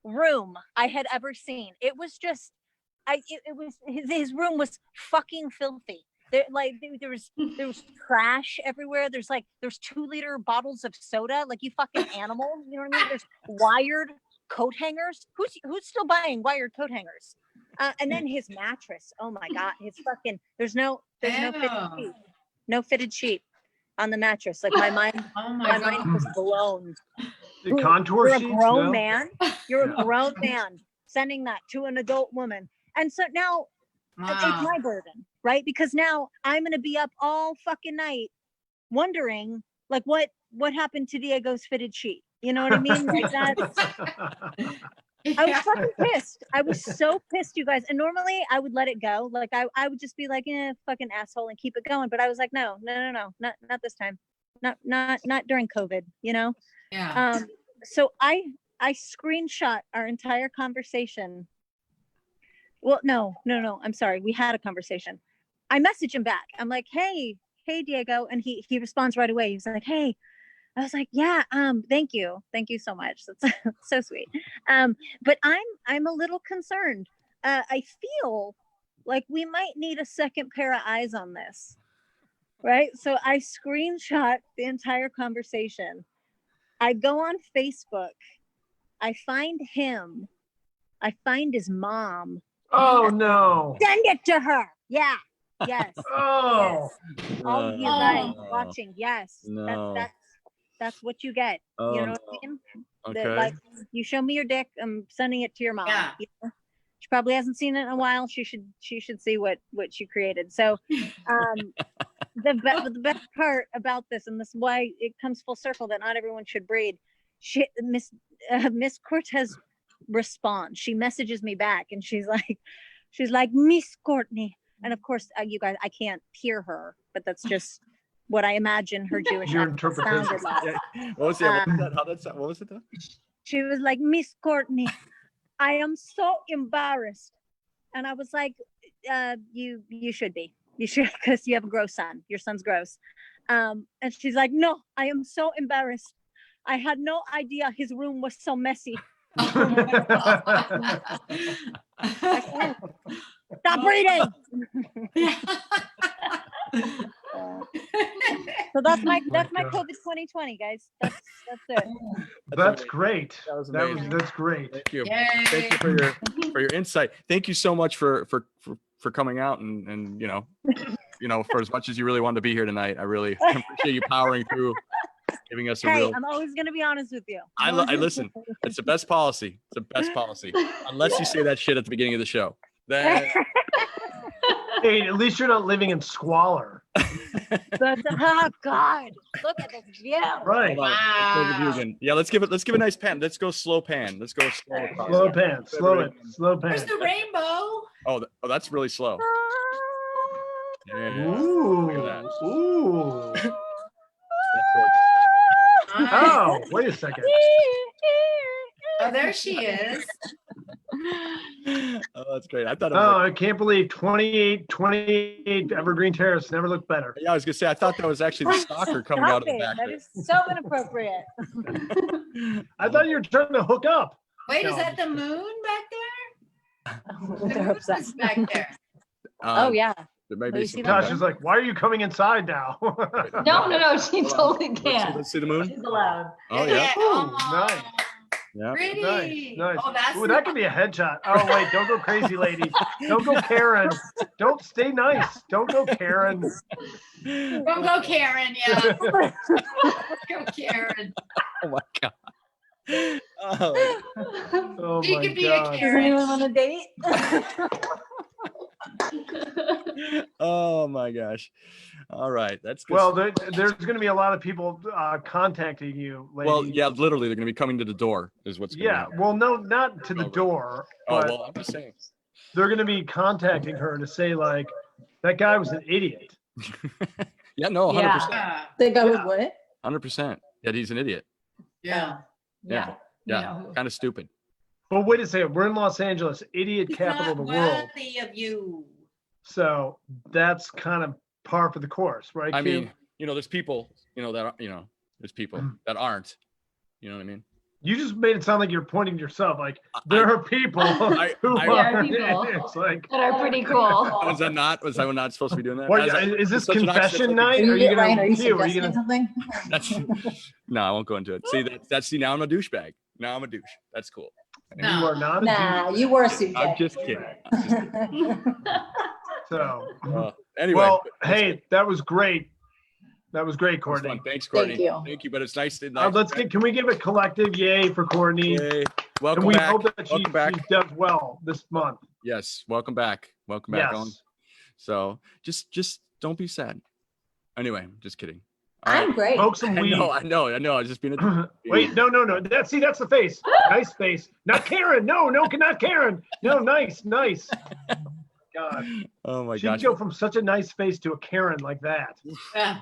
room I had ever seen. It was just, it was his room was fucking filthy. There was trash everywhere. There's 2-liter bottles of soda, like, you fucking animal. You know what I mean? There's wired coat hangers. Who's still buying wired coat hangers? And then his mattress. Oh my God, his fucking. There's no fitted sheet on the mattress. Like, my mind was blown. The contour You're sheets, a grown no? man. You're a grown man sending that to an adult woman, and so now it's my burden, right? Because now I'm gonna be up all fucking night wondering, like, what happened to Diego's fitted sheet. You know what I mean? Like, that's. I was fucking pissed. I was so pissed, you guys. And normally I would let it go. Like, I would just be like, fucking asshole, and keep it going. But I was like, no, not this time. Not during COVID, Yeah. So I screenshot our entire conversation. Well, no. I'm sorry. We had a conversation. I message him back. I'm like, hey, Diego. And he responds right away. He's like, hey. I was like, yeah, thank you so much. That's so sweet. But I'm a little concerned. I feel like we might need a second pair of eyes on this, right? So I screenshot the entire conversation. I go on Facebook. I find him. I find his mom. Oh no! Send it to her. Yeah. Yes. Oh. Yes. All of you guys watching. Yes. No. That's what you get. Oh, You know what I mean? Okay. Like, you show me your dick, I'm sending it to your mom. Yeah. She probably hasn't seen it in a while. She should see what she created. So the best part about this, and this is why it comes full circle that not everyone should breed. Miss Cortez responds. She messages me back, and she's like, Miss Courtney. And of course, you guys, I can't hear her, but that's just what I imagine her Jewish Your accent interpretation. sounded like. Yeah. What was that? How that sound? What was it though? She was like, Miss Courtney, I am so embarrassed. And I was like, you should be. You should, because you have a gross son. Your son's gross. And she's like, no, I am so embarrassed. I had no idea his room was so messy. Stop reading. So that's my God. COVID 2020, guys. That's it. That's great. That was amazing. That's great. Thank you. Yay. Thank you for your insight. Thank you so much for coming out and for as much as you really wanted to be here tonight. I really appreciate you powering through, giving us a Hey, real. I'm always gonna be honest with you. I listen. It's the best policy. It's the best policy. Unless you say that shit at the beginning of the show. Then Hey, at least you're not living in squalor. Oh God, look at this view. Right. Hold on. Let's go to the view Wow. again. Yeah, let's give a nice pan. Let's go slow pan. Let's go slow. across. Slow pan. Slow it. Slow pan. Where's the rainbow? Oh, that's really slow. Yeah. Ooh. Look at that. Ooh. Nice. Oh, wait a second. Oh, there she is. Oh, that's great. I thought it Oh, was like, I can't believe 28 Evergreen Terrace never looked better. yeah, I was gonna say I thought that was actually the stalker coming out of the back. That there. is so inappropriate. I thought you were trying to hook up. Wait, is No. that the moon back there? The They're moon upset. is back there. Oh yeah. There may Oh, be you some see that? Tasha's like, why are you coming inside now? No, she Hold on. totally Let's can't. see the moon. She's allowed. Oh yeah. Ooh, Oh, nice. Yeah. pretty. Nice. Oh, that's Ooh, that could be a headshot. Oh, wait, don't go crazy, ladies. Don't go Karen. Don't stay nice. Don't go Karen. Don't go Karen, yeah. Go Karen. Oh my god. Oh, Oh She my could be a God. Does Karen. anyone want a date? oh my gosh. All right. That's good. Well, there's going to be a lot of people contacting you, ladies. Well, yeah, literally they're gonna be coming to the door is what's gonna Yeah. happen. Well, no, not to the Oh, right. door, Oh but well, I'm just saying. they're going to be contacting her to say, like, that guy was an idiot. Yeah, no, 100%. Yeah. Think I was Yeah. what? 100%. Yeah, he's an idiot. Yeah. Yeah. Yeah. Kind of stupid. But wait a second. We're in Los Angeles, idiot He's capital of not the world. worthy of you. So that's kind of par for the course, right? I Q? mean, there's people, that are, there's people that aren't. You know what I mean? You just made it sound like you're pointing to yourself. Like there are people who I- There are people. It's like, That are pretty cool. Was that not? Was I not supposed to be doing that? what, As I- is this such an confession accident, night? Are you, Ryan, are you Q, are you suggesting gonna? something? That's no, I won't go into it. See, see, now I'm a douchebag. Now I'm a douche. That's cool. You are not. A Nah, you were CJ. I'm just kidding. I'm just kidding. So, Anyway. well, that's hey, good. that was great. That was great, That was Courtney. fun. Thanks, Courtney. you. Thank you. But it's nice to. Can we give a collective yay for Courtney? Yay. And Welcome we back. hope that she Welcome back. does well this month. Yes. Welcome back. Welcome back Yes. on. So just don't be sad. Anyway, just kidding. All right. I'm great. Smoke some weed. I know. I was just being a. Wait, no. That's the face. Nice face. Not Karen. No, not Karen. No, nice. God. Oh my She'd gosh. go from such a nice face to a Karen like that. Yeah.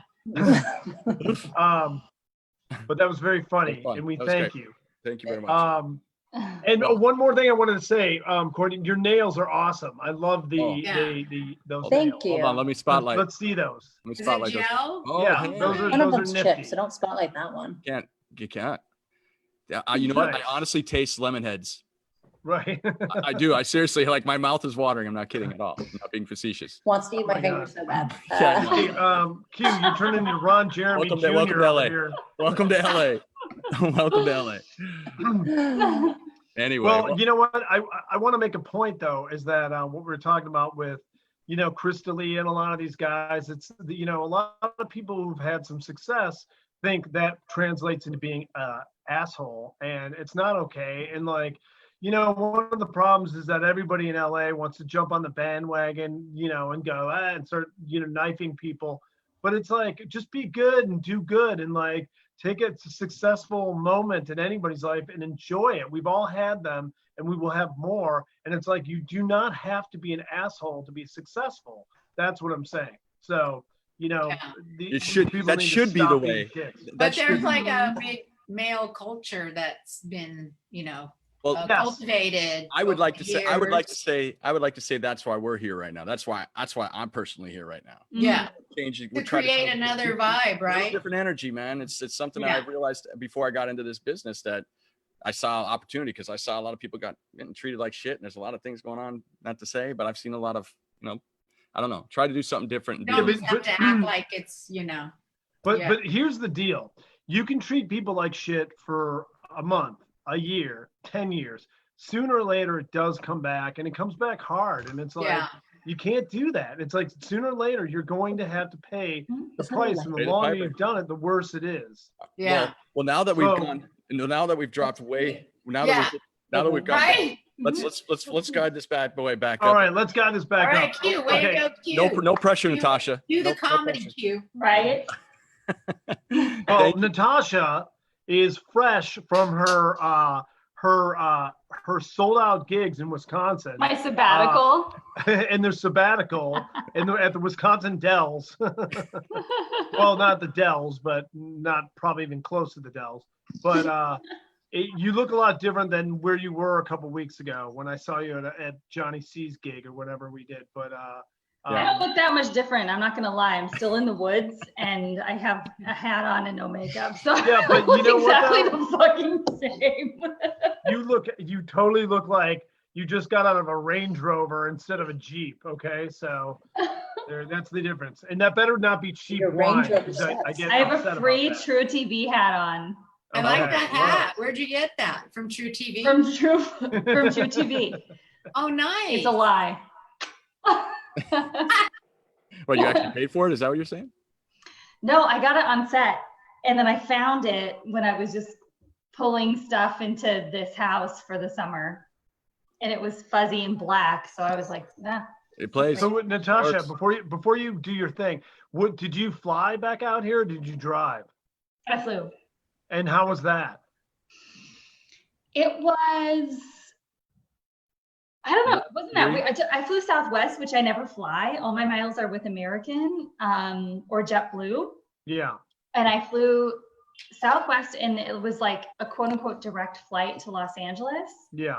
But that was very funny, fun. and we That was thank great. you. Thank you very much. And one more thing I wanted to say, Courtney, your nails are awesome. I love the Oh. Yeah. those Thank nails. you. Hold on. Let me spotlight. Let's see those. Let me Is it spotlight those. gel? Oh, Yeah, hey. those are One of those them's are nifty. chips, so don't spotlight that one. You can't. Yeah, you know what? I Nice. honestly taste lemon heads. Right. I do. I seriously, like, my mouth is watering. I'm not kidding at all. I'm not being facetious. Wants to eat my my finger God. so bad. Yeah, Hey, Q, you're turning into Ron Jeremy Welcome to- Jr. welcome to over LA. here. Welcome to LA. Welcome to LA. Anyway. Well, you know what? I want to make a point though, is that what we were talking about with, Crystalia and a lot of these guys, it's, a lot of people who've had some success think that translates into being a asshole, and it's not okay. And like, one of the problems is that everybody in LA wants to jump on the bandwagon, and go and start, knifing people. But it's like, just be good and do good, and like, take a successful moment in anybody's life and enjoy it. We've all had them, and we will have more. And it's like, you do not have to be an asshole to be successful. That's what I'm saying. So, Yeah. It should- people that need to should be the stop being way. dicks. But That there's should- like a big male culture that's been, Well, Yes. cultivated. I would like over to say, I would like to years. say that's why we're here right now. That's why I'm personally here right now. Yeah. Changing, To create another vibe, right? Different energy, man. It's something that Yeah. I realized before I got into this business, that I saw opportunity, because I saw a lot of people getting treated like shit, and there's a lot of things going on. Not to say, but I've seen a lot of, I don't know, try to do something different. You And don't be- just have to act like it's, But Yeah. but here's the deal. You can treat people like shit for a month, a year, 10 years. Sooner or later it does come back, and it comes back hard. And it's like, yeah. you can't do that. It's like, sooner or later you're going to have to pay the price. And Pay the the longer piper. you've done it, the worse it is. Yeah. Well, now that we've So- gone, now that we've dropped way, now Yeah. that we've gone, Right? Let's guide this bad boy back All up. right, let's guide this All back right, up. Q, way to go, Q. No pressure, Q, Natasha. Do the No comedy, pressure. Q. Right? Well, Natasha is fresh from her sold out gigs in Wisconsin. My sabbatical. And their sabbatical at the Wisconsin Dells. Well, not the Dells, but not probably even close to the Dells. But you look a lot different than where you were a couple weeks ago when I saw you at Johnny C's gig or whatever we did. But I don't look that much different. I'm not gonna lie. I'm still in the woods and I have a hat on and no makeup. So yeah, but you know exactly what? the fucking same. You totally look like you just got out of a Range Rover instead of a Jeep. Okay, so that's the difference. And that better not be cheap wine. I get I have upset a free about that. True TV hat on. I like Okay, that wow. hat. Where'd you get that? From True TV? From True TV. Oh, nice. It's a lie. What, you actually paid for it? Is that what you're saying? No, I got it on set. And then I found it when I was just pulling stuff into this house for the summer. And it was fuzzy and black. So I was like, nah. It plays. So Natasha, before you do your thing, did you fly back out here or did you drive? I flew. And how was that? It was, I don't know, it wasn't that weird. I flew Southwest, which I never fly. All my miles are with American or JetBlue. Yeah. And I flew Southwest and it was like a quote unquote direct flight to Los Angeles. Yeah.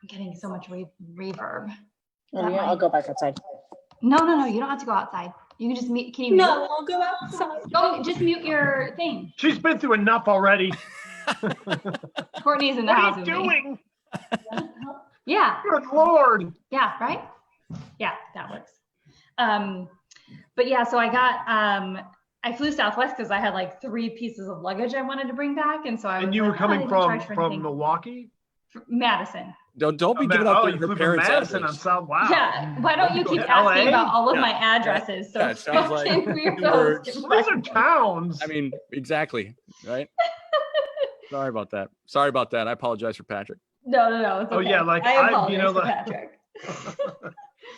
I'm getting so much reverb. Oh, yeah, I'll go back outside. No, you don't have to go outside. You can just mute, can you mute? No, I'll go outside. Go, just mute your thing. She's been through enough already. Courtney's in the What house are with you me. doing? Yeah. Good Lord. Yeah, right? Yeah, that works. But yeah, so I got I flew Southwest because I had like 3 pieces of luggage I wanted to bring back. And so I was And you were like, coming I didn't charge for from anything. Milwaukee? Madison. Don't be giving out you her flew from parents' Madison address. on South. Wow. Yeah, why don't you keep LA? asking about all of Yeah. my addresses? So Yeah, it sounds like fucking 2 weirdos words. can Well, these find are me. towns. I mean, exactly, right? Sorry about that. I apologize for Patrick. No. It's Oh, okay. yeah, like, I apologize you know, for like- Patrick.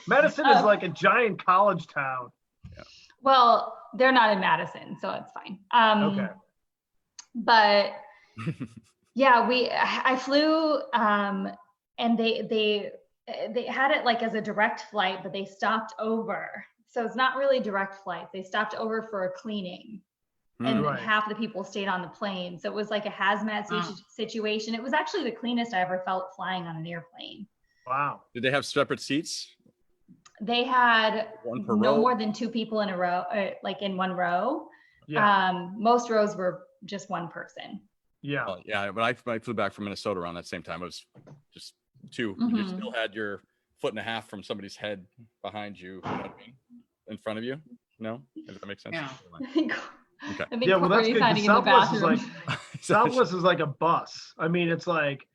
Madison is like a giant college town. Well, they're not in Madison, so it's fine. Okay. But yeah, I flew and they had it like as a direct flight, but they stopped over. So it's not really direct flight. They stopped over for a cleaning. And Right. half the people stayed on the plane. So it was like a hazmat situation. It was actually the cleanest I ever felt flying on an airplane. Wow. Did they have separate seats? They had One per no row? more than 2 people in a row, like in one row. Yeah. Most rows were just 1 person. Yeah. Oh, yeah, but I flew back from Minnesota around that same time. It was just 2. You Mhm. still had your 1.5 feet from somebody's head behind you. You know what I mean? In front of you. No, does that make sense? Yeah. I think, Okay. I think Yeah, well, that's Courtney's good. 'Cause hiding in the Southwest is bathroom. like Southwest is like a bus. I mean, it's like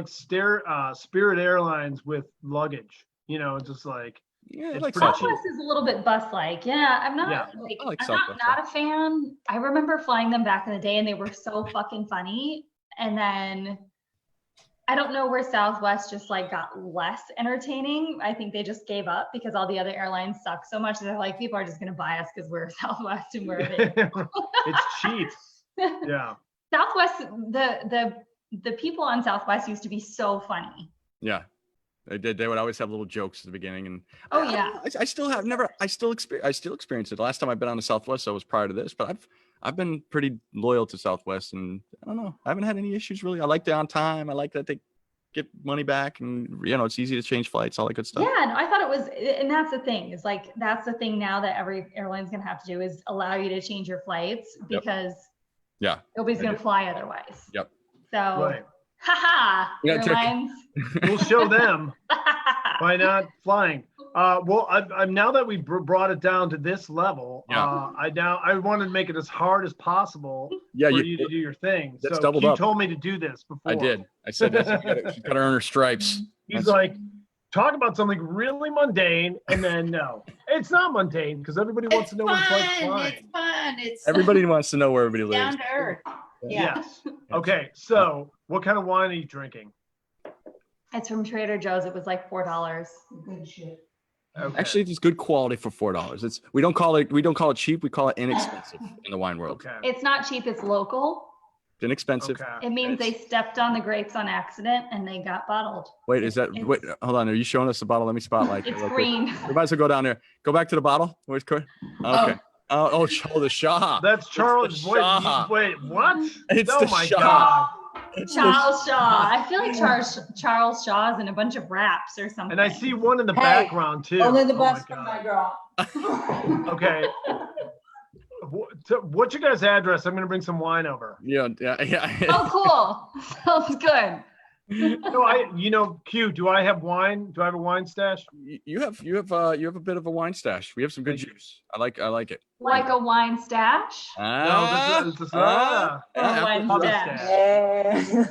Spirit Airlines with luggage. You know, it's just like Yeah, It's like pretty Southwest. Southwest is a little bit bus-like. Yeah, I'm not Yeah. like I like I'm Southwest, not a fan. I remember flying them back in the day and they were so fucking funny. And then I don't know where Southwest just like got less entertaining. I think they just gave up because all the other airlines suck so much. They're like, people are just gonna buy us because we're Southwest and we're it's cheap. Yeah. Southwest, the people on Southwest used to be so funny. Yeah, they did. They would always have little jokes at the beginning, and Oh, I don't yeah. know, I still have never. I still experience it. The last time I've been on the Southwest, so was prior to this, but I've been pretty loyal to Southwest, and I don't know. I haven't had any issues really. I like the on time. I like that they get money back, and it's easy to change flights, all that good stuff. Yeah, no, I thought it was, and that's the thing, is like, that's the thing now that every airline's gonna have to do is allow you to change your flights Yep. because Yeah. nobody's I gonna do. fly otherwise. Yep. So, Right. haha, Yeah, check. airlines. We'll show them by not flying. Well, I'm now that we brought it down to this level, Yeah. I want to make it as hard as possible Yeah, for you to do your thing. that's So doubled you up. told me to do this before. I did. I said that she's got to earn her stripes. He's That's- like, talk about something really mundane, and then no, it's not mundane because everybody wants It's to know what it's like fun. flying. It's fun. It's Everybody wants to know where everybody down lives. to earth. Yeah. Yes. Okay. So, what kind of wine are you drinking? It's from Trader Joe's. It was like $4. Good shit. Okay. Actually, it's good quality for $4. It's we don't call it cheap. We call it inexpensive in the wine world. Okay. It's not cheap. It's local. It's inexpensive. Okay. It means they stepped on the grapes on accident and they got bottled. Wait, is that? Wait, hold on. Are you showing us the bottle? Let me spotlight it It's real quick. green. We might as well go down there. Go back to the bottle. Where's Courtney? Okay. Oh, the Shaw. That's Charles. It's the Shaw. Wait, what? It's oh the my Shaw. God. It's the Charles Shaw. I feel like Charles Shaw's in a bunch of raps or something. And I see one in the Hey, background too. Only the Oh my best for God. my girl. Okay. What's your guys' address? I'm gonna bring some wine over. Yeah. Oh, cool. Sounds good. No, Q. Do I have wine? Do I have a wine stash? You have a bit of a wine stash. We have some good Thank you. juice. I like it. Like a wine stash. No, this is Or wine hobby stash. stash.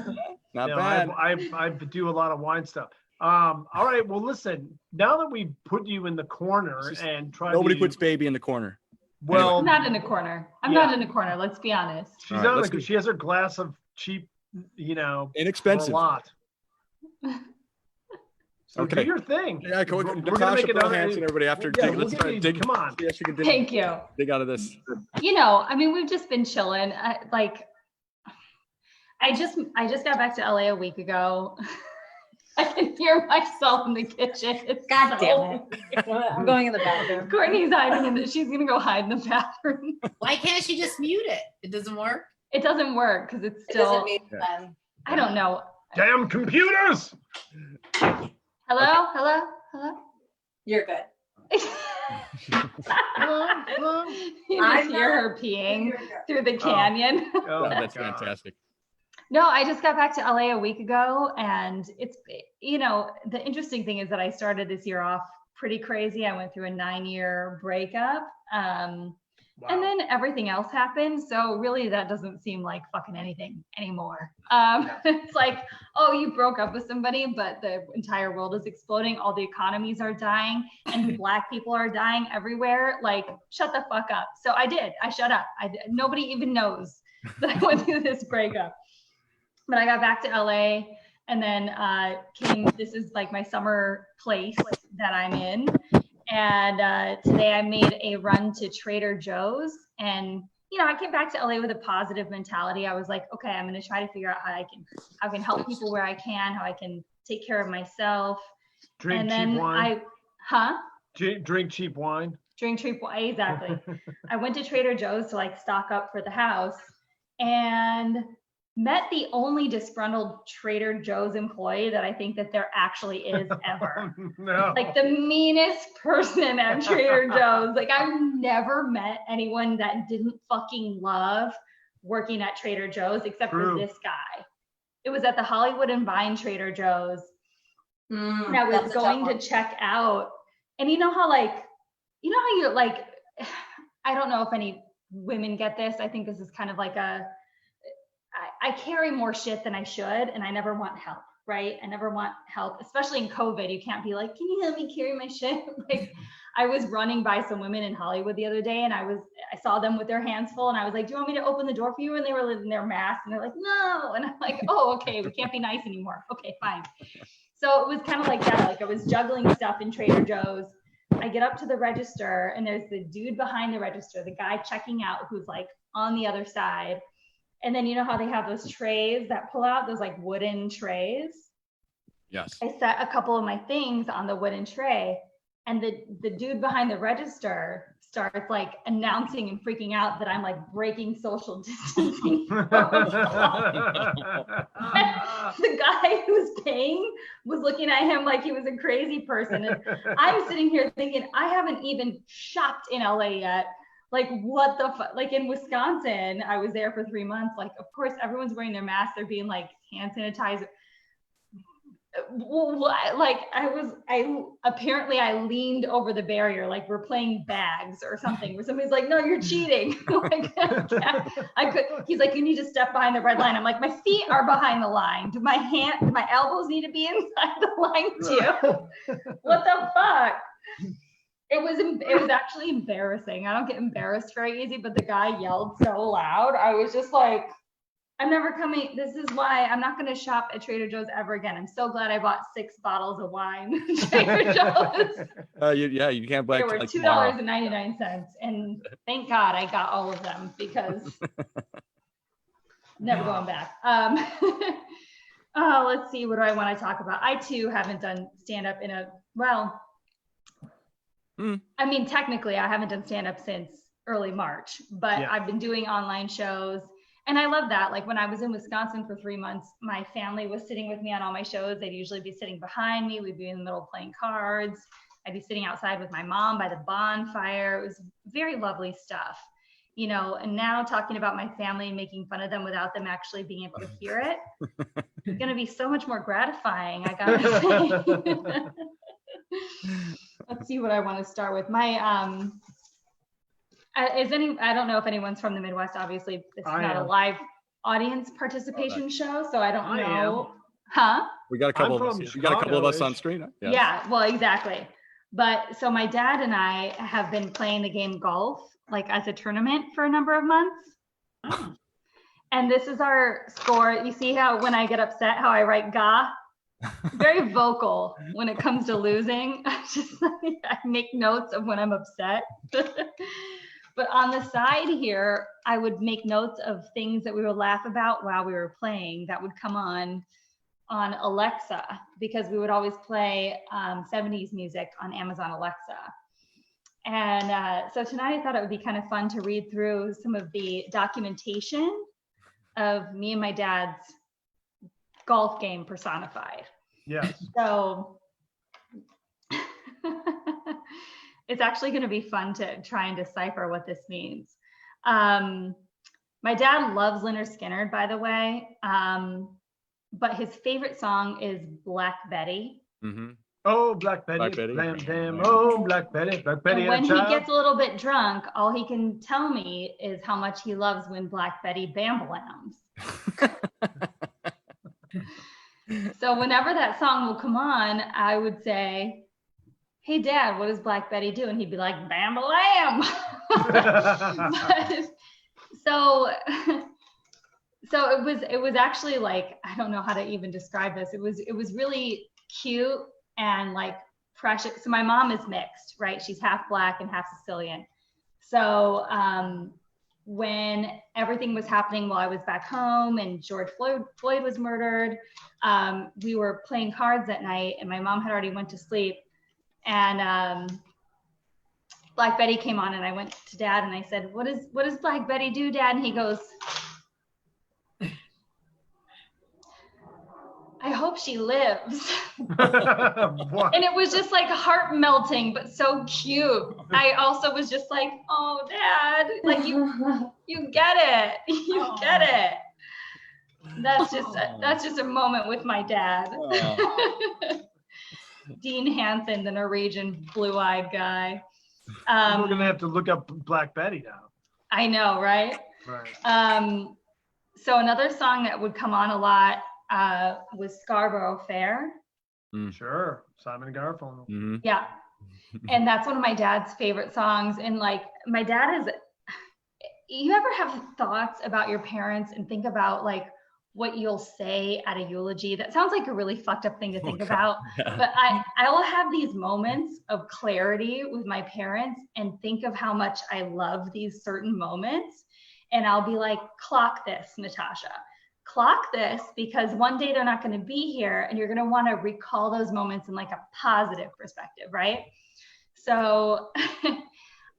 Not No, bad. I do a lot of wine stuff. All right. Well, listen. Now that we put you in the corner and try, Nobody puts baby in the corner. Well, I'm not in a corner. I'm not in a corner. Let's be honest. she's All right, on let's the, she has her glass of cheap, for Inexpensive. a lot. So Okay. do your thing. Yeah, We're Natasha, gonna make put another. Hansen, everybody after. Yeah, dig, we'll let's get try to these. dig. Come on. See if she can dig, Thank you. dig out of this. I mean, we've just been chilling. I just got back to LA a week ago. I can hear myself in the kitchen. It's God so damn it. I'm going in the bathroom. Courtney's hiding she's gonna go hide in the bathroom. Why can't she just mute it? It doesn't work. It doesn't work because it's It still. doesn't mean fun. I don't know. Damn computers. Hello. You're good. Hello? You I'm just hear not- her peeing You're good. through the canyon. Oh, my That's God. fantastic. No, I just got back to LA a week ago, and it's, the interesting thing is that I started this year off pretty crazy. I went through a 9-year breakup, and then everything else happened. So really, that doesn't seem like fucking anything anymore. It's like, oh, you broke up with somebody, but the entire world is exploding. All the economies are dying, and Black people are dying everywhere. Like, shut the fuck up. So I did. I shut up. Nobody even knows that I went through this breakup. But I got back to LA and then this is like my summer place that I'm in. And today I made a run to Trader Joe's. And, I came back to LA with a positive mentality. I was like, okay, I'm going to try to figure out how I can help people where I can, how I can take care of myself. Drink And cheap then wine. Drink cheap wine. Drink cheap wine, exactly. I went to Trader Joe's to like stock up for the house and met the only disgruntled Trader Joe's employee that I think that there actually is ever. No. Like the meanest person at Trader Joe's. Like I've never met anyone that didn't fucking love working at Trader Joe's except for this guy. It was at the Hollywood and Vine Trader Joe's. And I was going to check out. And you know how you're like, I don't know if any women get this. I think this is kind of like I carry more shit than I should, and I never want help, right? I never want help, especially in COVID. You can't be like, can you help me carry my shit? Like, I was running by some women in Hollywood the other day, and I saw them with their hands full, and I was like, do you want me to open the door for you? And they were in their masks, and they're like, no. And I'm like, oh, okay, we can't be nice anymore. Okay, fine. So it was kind of like that. Like I was juggling stuff in Trader Joe's. I get up to the register, and there's the dude behind the register, the guy checking out who's like on the other side. And then you know how they have those trays that pull out, those like wooden trays? Yes. I set a couple of my things on the wooden tray, and the dude behind the register starts like announcing and freaking out that I'm like breaking social distancing. The guy who's paying was looking at him like he was a crazy person. And I'm sitting here thinking, I haven't even shopped in LA yet. Like what the fuck? Like in Wisconsin, I was there for 3 months. Like, of course, everyone's wearing their masks. They're being like hand sanitizer. Like apparently I leaned over the barrier, like we're playing bags or something, where somebody's like, no, you're cheating. Like, he's like, you need to step behind the red line. I'm like, my feet are behind the line. Do my elbows need to be inside the line too? What the fuck? It was actually embarrassing. I don't get embarrassed very easy, but the guy yelled so loud. I was just like, I'm never coming. This is why I'm not going to shop at Trader Joe's ever again. I'm so glad I bought 6 bottles of wine at Trader Joe's. You can't buy They it were like tomorrow. $2.99. And thank God I got all of them because never going back. Oh, let's see. What do I want to talk about? I too haven't done stand-up in I mean, technically I haven't done stand-up since early March, but I've been doing online shows. And I love that. Like when I was in Wisconsin for 3 months, my family was sitting with me on all my shows. They'd usually be sitting behind me. We'd be in the middle playing cards. I'd be sitting outside with my mom by the bonfire. It was very lovely stuff, you know, and now talking about my family and making fun of them without them actually being able to hear it, it's going to be so much more gratifying, I gotta say. Let's see what I want to start with. My, I don't know if anyone's from the Midwest. Obviously, it's not a live audience participation show, so I don't know. Huh? We got a couple of us. We got a couple of us on screen. Yes. Yeah, well, exactly. But so my dad and I have been playing the game golf, like as a tournament for a number of months. Oh. And this is our score. You see how when I get upset, how I write "ga"? Very vocal when it comes to losing. I make notes of when I'm upset. But on the side here, I would make notes of things that we would laugh about while we were playing that would come on Alexa, because we would always play 70s music on Amazon Alexa. And so tonight I thought it would be kind of fun to read through some of the documentation of me and my dad's golf game personified. Yes. So it's actually going to be fun to try and decipher what this means. My dad loves Lynyrd Skynyrd, by the way, but his favorite song is Black Betty. Mm-hmm. Oh, Black Betty. Black Betty. Bam, bam. Oh, Black Betty. Black Betty. And when he gets a little bit drunk, all he can tell me is how much he loves when Black Betty bam-balams. So whenever that song will come on, I would say, "Hey Dad, what does Black Betty do?" And he'd be like, "Bam balam." So it was actually like, I don't know how to even describe this. It was really cute and like precious. So my mom is mixed, right? She's half Black and half Sicilian. So when everything was happening while I was back home and George Floyd was murdered, we were playing cards at night and my mom had already went to sleep. And Black Betty came on and I went to Dad and I said, what does Black Betty do, Dad? And he goes, "I hope she lives." And it was just like heart melting, but so cute. I also was just like, "Oh, Dad, like you get it. You get it." That's just a moment with my dad. Dean Hansen, the Norwegian blue-eyed guy. We're gonna have to look up Black Betty now. I know, right? Right. So another song that would come on a lot was Scarborough Fair. Sure. Simon and Garfunkel. Mm-hmm. Yeah. And that's one of my dad's favorite songs. And like my dad you ever have thoughts about your parents and think about like what you'll say at a eulogy? That sounds like a really fucked up thing to think about. Yeah. But I will have these moments of clarity with my parents and think of how much I love these certain moments. And I'll be like, "Clock this, Natasha. Clock this, because one day they're not going to be here and you're going to want to recall those moments in like a positive perspective," right? So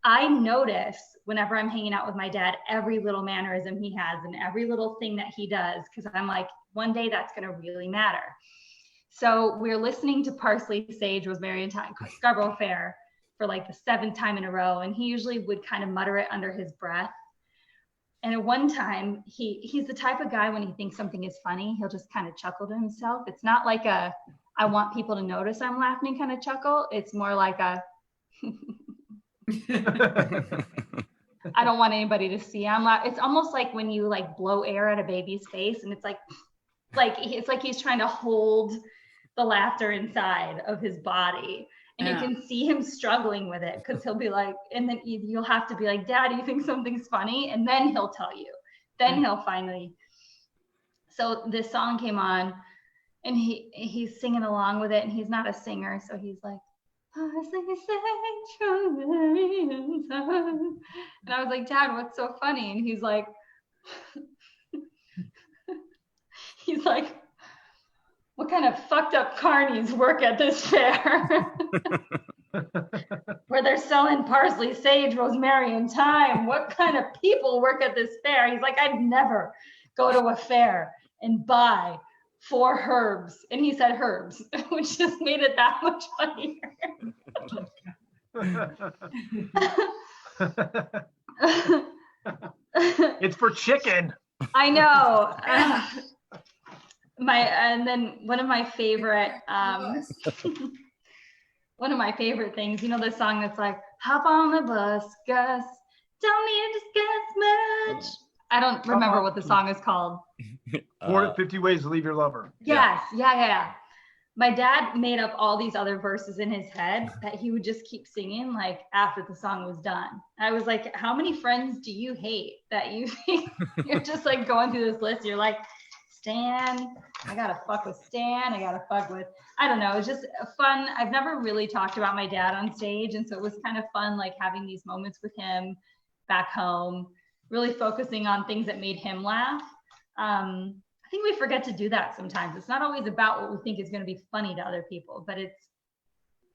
I notice whenever I'm hanging out with my dad, every little mannerism he has and every little thing that he does, because I'm like, one day that's going to really matter. So we're listening to Parsley, Sage, Rosemary, and Thyme, Scarborough Fair for like the 7th time in a row. And he usually would kind of mutter it under his breath. And at one time, he's the type of guy when he thinks something is funny, he'll just kind of chuckle to himself. It's not like a, "I want people to notice I'm laughing" kind of chuckle. It's more like a, "I don't want anybody to see I'm laughing." It's almost like when you like blow air at a baby's face and it's like it's like he's trying to hold the laughter inside of his body. And you can see him struggling with it because he'll be like, and then you'll have to be like, "Dad, you think something's funny?" And then he'll tell you. Then he'll finally So this song came on, and he's singing along with it, and he's not a singer, so he's like, and I was like, Dad, what's so funny? And he's like, what kind of fucked up carnies work at this fair? Where they're selling parsley, sage, rosemary, and thyme. What kind of people work at this fair? He's like, I'd never go to a fair and buy 4 herbs. And he said herbs, which just made it that much funnier. It's for chicken. I know. And then one of my favorite things, you know, the song that's like, hop on the bus, Gus, don't need to discuss much. I don't remember what the song is called. 50 Ways to Leave Your Lover. Yes, yeah. My dad made up all these other verses in his head that he would just keep singing like after the song was done. I was like, how many friends do you hate that you think you're just like going through this list? You're like, Stan, I gotta fuck with Stan. I gotta fuck with, I don't know. It's just fun. I've never really talked about my dad on stage. And so it was kind of fun, like having these moments with him back home, really focusing on things that made him laugh. I think we forget to do that sometimes. It's not always about what we think is going to be funny to other people, but it's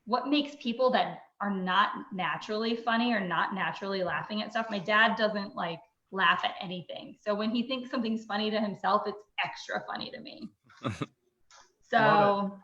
what makes people that are not naturally funny or not naturally laughing at stuff. My dad doesn't like laugh at anything. So when he thinks something's funny to himself, it's extra funny to me. So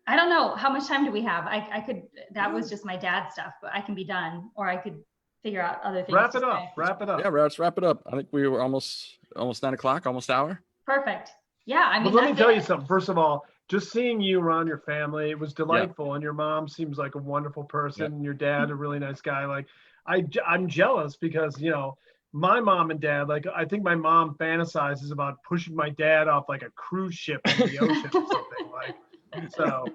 I don't know. How much time do we have? I could, that was just my dad's stuff, but I can be done, or I could figure out other things. Wrap it up. Yeah, let's wrap it up. I think we were almost 9 o'clock, almost hour. Perfect. Yeah, I mean, but let me tell you something. First of all, just seeing you around your family, it was delightful. And your mom seems like a wonderful person. And your dad, a really nice guy. Like, I'm jealous because, you know, my mom and dad, like, I think my mom fantasizes about pushing my dad off like a cruise ship in the ocean or something. Like, so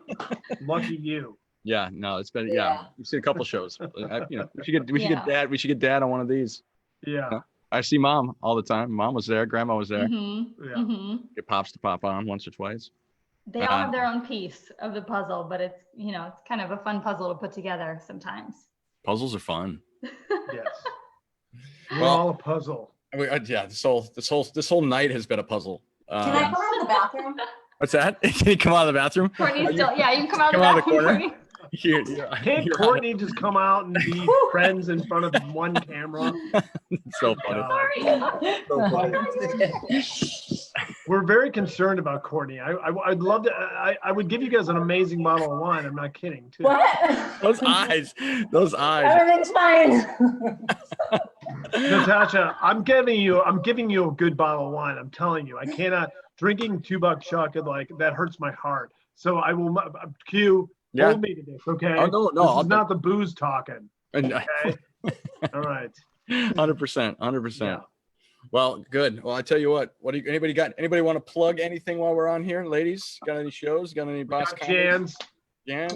lucky you. Yeah, no, it's been, we've seen a couple shows. You know, we should get dad on one of these. Yeah. I see mom all the time. Mom was there. Grandma was there. Get pops to pop on once or twice. They all have their own piece of the puzzle, but it's, you know, it's kind of a fun puzzle to put together sometimes. Puzzles are fun. Yes. We're all a puzzle. This whole night has been a puzzle. Can I come out of the bathroom? What's that? Can you come out of the bathroom? Courtney's still, you can come out of the bathroom. Corner. Can't Courtney just come out and be friends in front of one camera? It's so funny. So funny. We're very concerned about Courtney. I'd love to. I would give you guys an amazing bottle of wine. I'm not kidding. Too. What? Those eyes. Everything's fine. Natasha, I'm giving you a good bottle of wine. I'm telling you, I cannot. Drinking $2 Chuck, like that hurts my heart. So I will. Q. Hold me to this, okay? Oh, no, this is not the booze talking. Okay. All right. 100%. Yeah. Well, good. Well, I tell you what. Anybody want to plug anything while we're on here, ladies? Got any shows? Got any boss? Jan's. Yeah.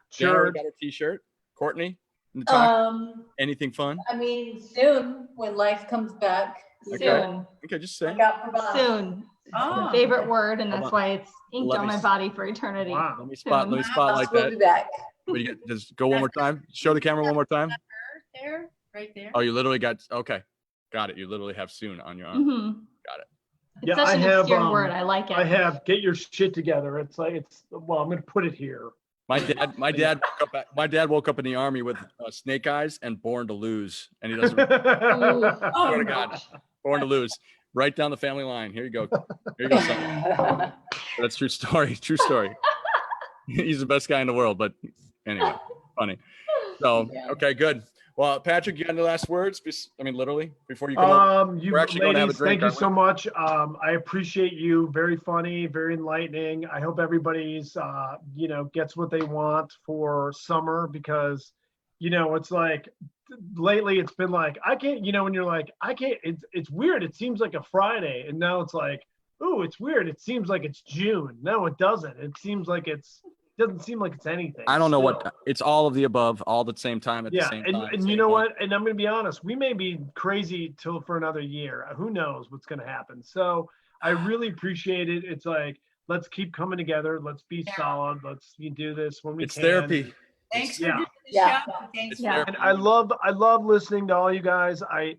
Sure. Got a T-shirt. Courtney. Natasha, anything fun? I mean, soon when life comes back. Soon. Okay, just say. Look out for Bob. Soon. Oh. My favorite word, and that's why it's inked on my body for eternity. Wow. Let me spotlight We'll that. be back. Just go one more time. Show the camera one more time. There, right there. Oh, you literally got, okay. Got it. You literally have soon on your arm. Mm-hmm. Got it. It's such an obscure word. I like it. I have get your shit together. It's like well, I'm gonna put it here. My dad woke up in the army with snake eyes and Born to Lose, and he doesn't. Swear to God, Born to Lose. Right down the family line. Here you go. Son. That's true story. True story. He's the best guy in the world, but anyway, funny. So, okay, good. Well, Patrick, you got any last words? I mean, literally, before you come over. You We're actually going to have a ladies, drink. thank you so much. I appreciate you. Very funny, very enlightening. I hope everybody's, gets what they want for summer because, it's like lately it's been like, I can't, when you're like, I can't, it's weird. It seems like a Friday. And now it's like, oh, it's weird. It seems like it's June. No, it doesn't. It seems like doesn't seem like it's anything. I don't know what it's all of the above, all at the same time. And you know what? And I'm going to be honest. We may be crazy for another year. Who knows what's going to happen? So I really appreciate it. It's like, let's keep coming together. Let's be Yeah. solid. Let's do this when we It's can. therapy. Thanks for Yeah. doing the Yeah. show. Thanks It's for therapy. And I love listening to all you guys. I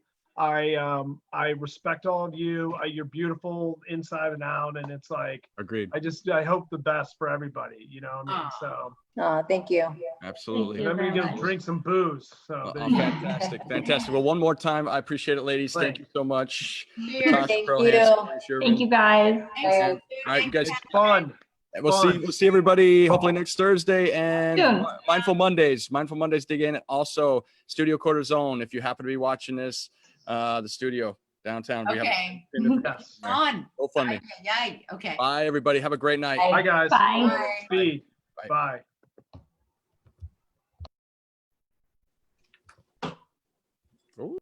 respect all of you. You're beautiful inside and out, and it's like Agreed. I hope the best for everybody. You know what I mean? Aw. So Oh, thank you. Absolutely. you. I'm gonna very go much. drink some booze. So there Oh, you go. fantastic. Fantastic. Well, one more time, I appreciate it, ladies. Thank you so much. Cheers. Natasha, Thank Pearl, you. Hansen, Scheureman. Thank you guys. Thanks, All Sue. right, you guys- It's fun. We'll see everybody hopefully next Thursday, and Soon. Mindful Mondays. Mindful Mondays dig in. Also, Studio Quarter Zone. If you happen to be watching this, the studio downtown. We have Okay. Yes. On. GoFundMe. Yeah. Okay. Bye, everybody. Have a great night. Bye. Bye guys. Bye. Bye. Speed. Bye. Bye.